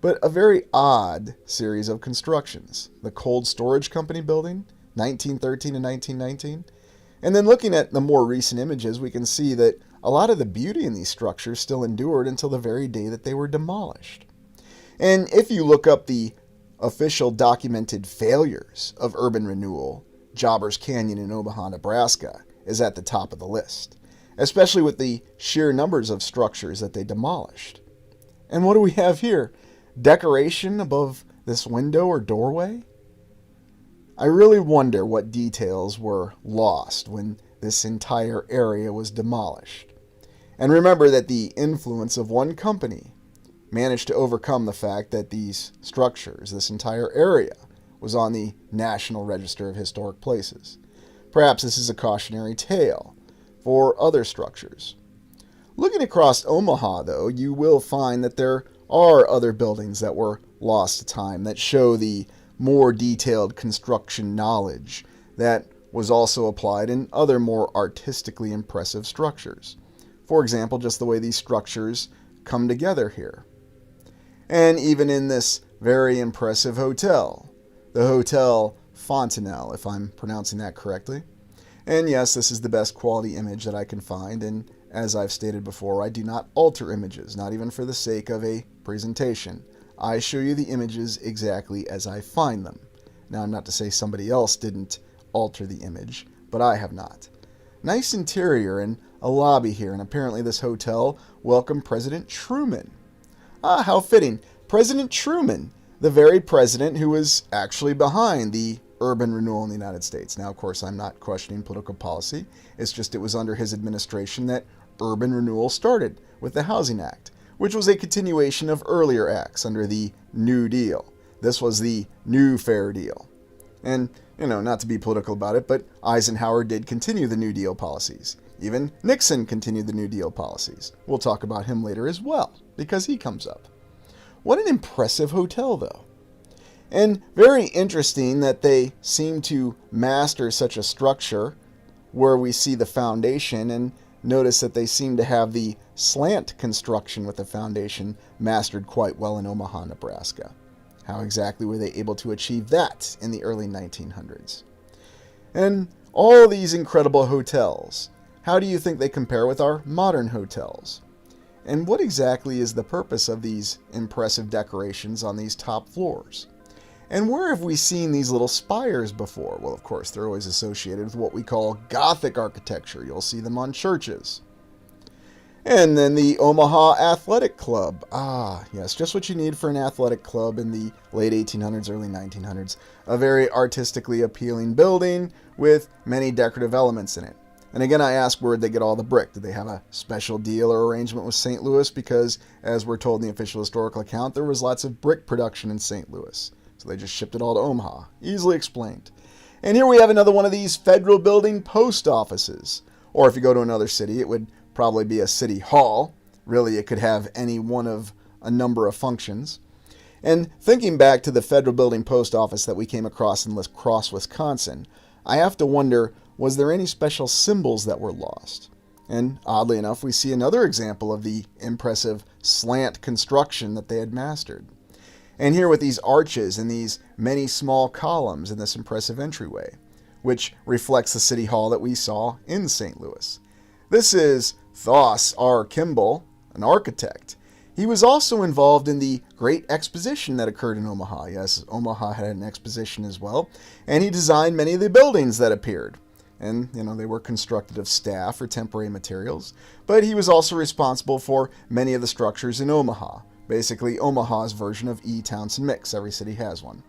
But a very odd series of constructions. The Cold Storage Company building, 1913 and 1919. And then looking at the more recent images, we can see that a lot of the beauty in these structures still endured until the very day that they were demolished. And if you look up the official documented failures of urban renewal, Jobbers Canyon in Omaha, Nebraska is at the top of the list, especially with the sheer numbers of structures that they demolished. And what do we have here? Decoration above this window or doorway? I really wonder what details were lost when this entire area was demolished. And remember that the influence of one company managed to overcome the fact that these structures, this entire area, was on the National Register of Historic Places. Perhaps this is a cautionary tale for other structures. Looking across Omaha, though, you will find that there are other buildings that were lost to time that show the more detailed construction knowledge that was also applied in other more artistically impressive structures. For example, just the way these structures come together here. And even in this very impressive hotel, the Hotel Fontenelle, if I'm pronouncing that correctly. And yes, this is the best quality image that I can find, and as I've stated before, I do not alter images, not even for the sake of a presentation. I show you the images exactly as I find them. Now, not to say somebody else didn't alter the image, but I have not. Nice interior and a lobby here, and apparently this hotel welcomed President Truman. Ah, how fitting. President Truman, the very president who was actually behind the urban renewal in the United States. Now, of course, I'm not questioning political policy. It's just it was under his administration that urban renewal started with the Housing Act, which was a continuation of earlier acts under the New Deal. This was the New Fair Deal. And, not to be political about it, but Eisenhower did continue the New Deal policies. Even Nixon continued the New Deal policies. We'll talk about him later as well, because he comes up. What an impressive hotel, though. And very interesting that they seem to master such a structure where we see the foundation, and notice that they seem to have the slant construction with the foundation mastered quite well in Omaha, Nebraska. How exactly were they able to achieve that in the early 1900s? And all these incredible hotels, how do you think they compare with our modern hotels? And what exactly is the purpose of these impressive decorations on these top floors? And where have we seen these little spires before? Well, of course, they're always associated with what we call Gothic architecture. You'll see them on churches. And then the Omaha Athletic Club. Ah, yes, just what you need for an athletic club in the late 1800s, early 1900s. A very artistically appealing building with many decorative elements in it. And again, I ask, where'd they get all the brick? Did they have a special deal or arrangement with St. Louis? Because, as we're told in the official historical account, there was lots of brick production in St. Louis. So they just shipped it all to Omaha. Easily explained. And here we have another one of these federal building post offices. Or if you go to another city, it would probably be a city hall. Really, it could have any one of a number of functions. And thinking back to the federal building post office that we came across in La Crosse, Wisconsin, I have to wonder, was there any special symbols that were lost? And oddly enough, we see another example of the impressive slant construction that they had mastered. And here with these arches and these many small columns in this impressive entryway, which reflects the city hall that we saw in St. Louis. This is Thos R. Kimball, an architect. He was also involved in the Great Exposition that occurred in Omaha. Yes, Omaha had an exposition as well. And he designed many of the buildings that appeared. And, they were constructed of staff or temporary materials. But he was also responsible for many of the structures in Omaha. Basically, Omaha's version of E. Townsend Mix. Every city has one.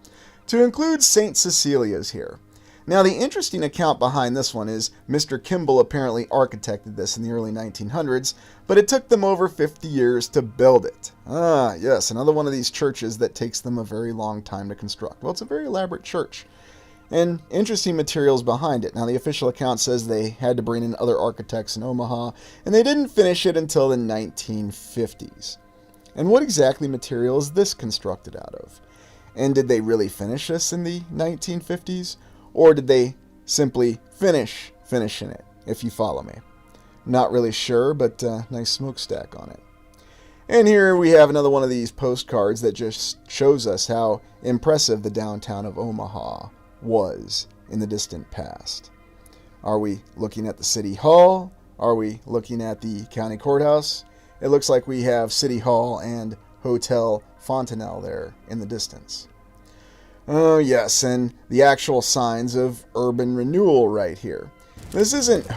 To include St. Cecilia's here. Now, the interesting account behind this one is Mr. Kimball apparently architected this in the early 1900s, but it took them over 50 years to build it. Ah, yes, another one of these churches that takes them a very long time to construct. Well, it's a very elaborate church. And interesting materials behind it. Now, the official account says they had to bring in other architects in Omaha, and they didn't finish it until the 1950s. And what exactly material is this constructed out of? And did they really finish this in the 1950s? Or did they simply finish finishing it, if you follow me? Not really sure, but nice smokestack on it. And here we have another one of these postcards that just shows us how impressive the downtown of Omaha was in the distant past. Are we looking at the city hall? Are we looking at the county courthouse? It looks like we have City Hall and Hotel Fontanelle there in the distance. Oh yes, and the actual signs of urban renewal right here. This isn't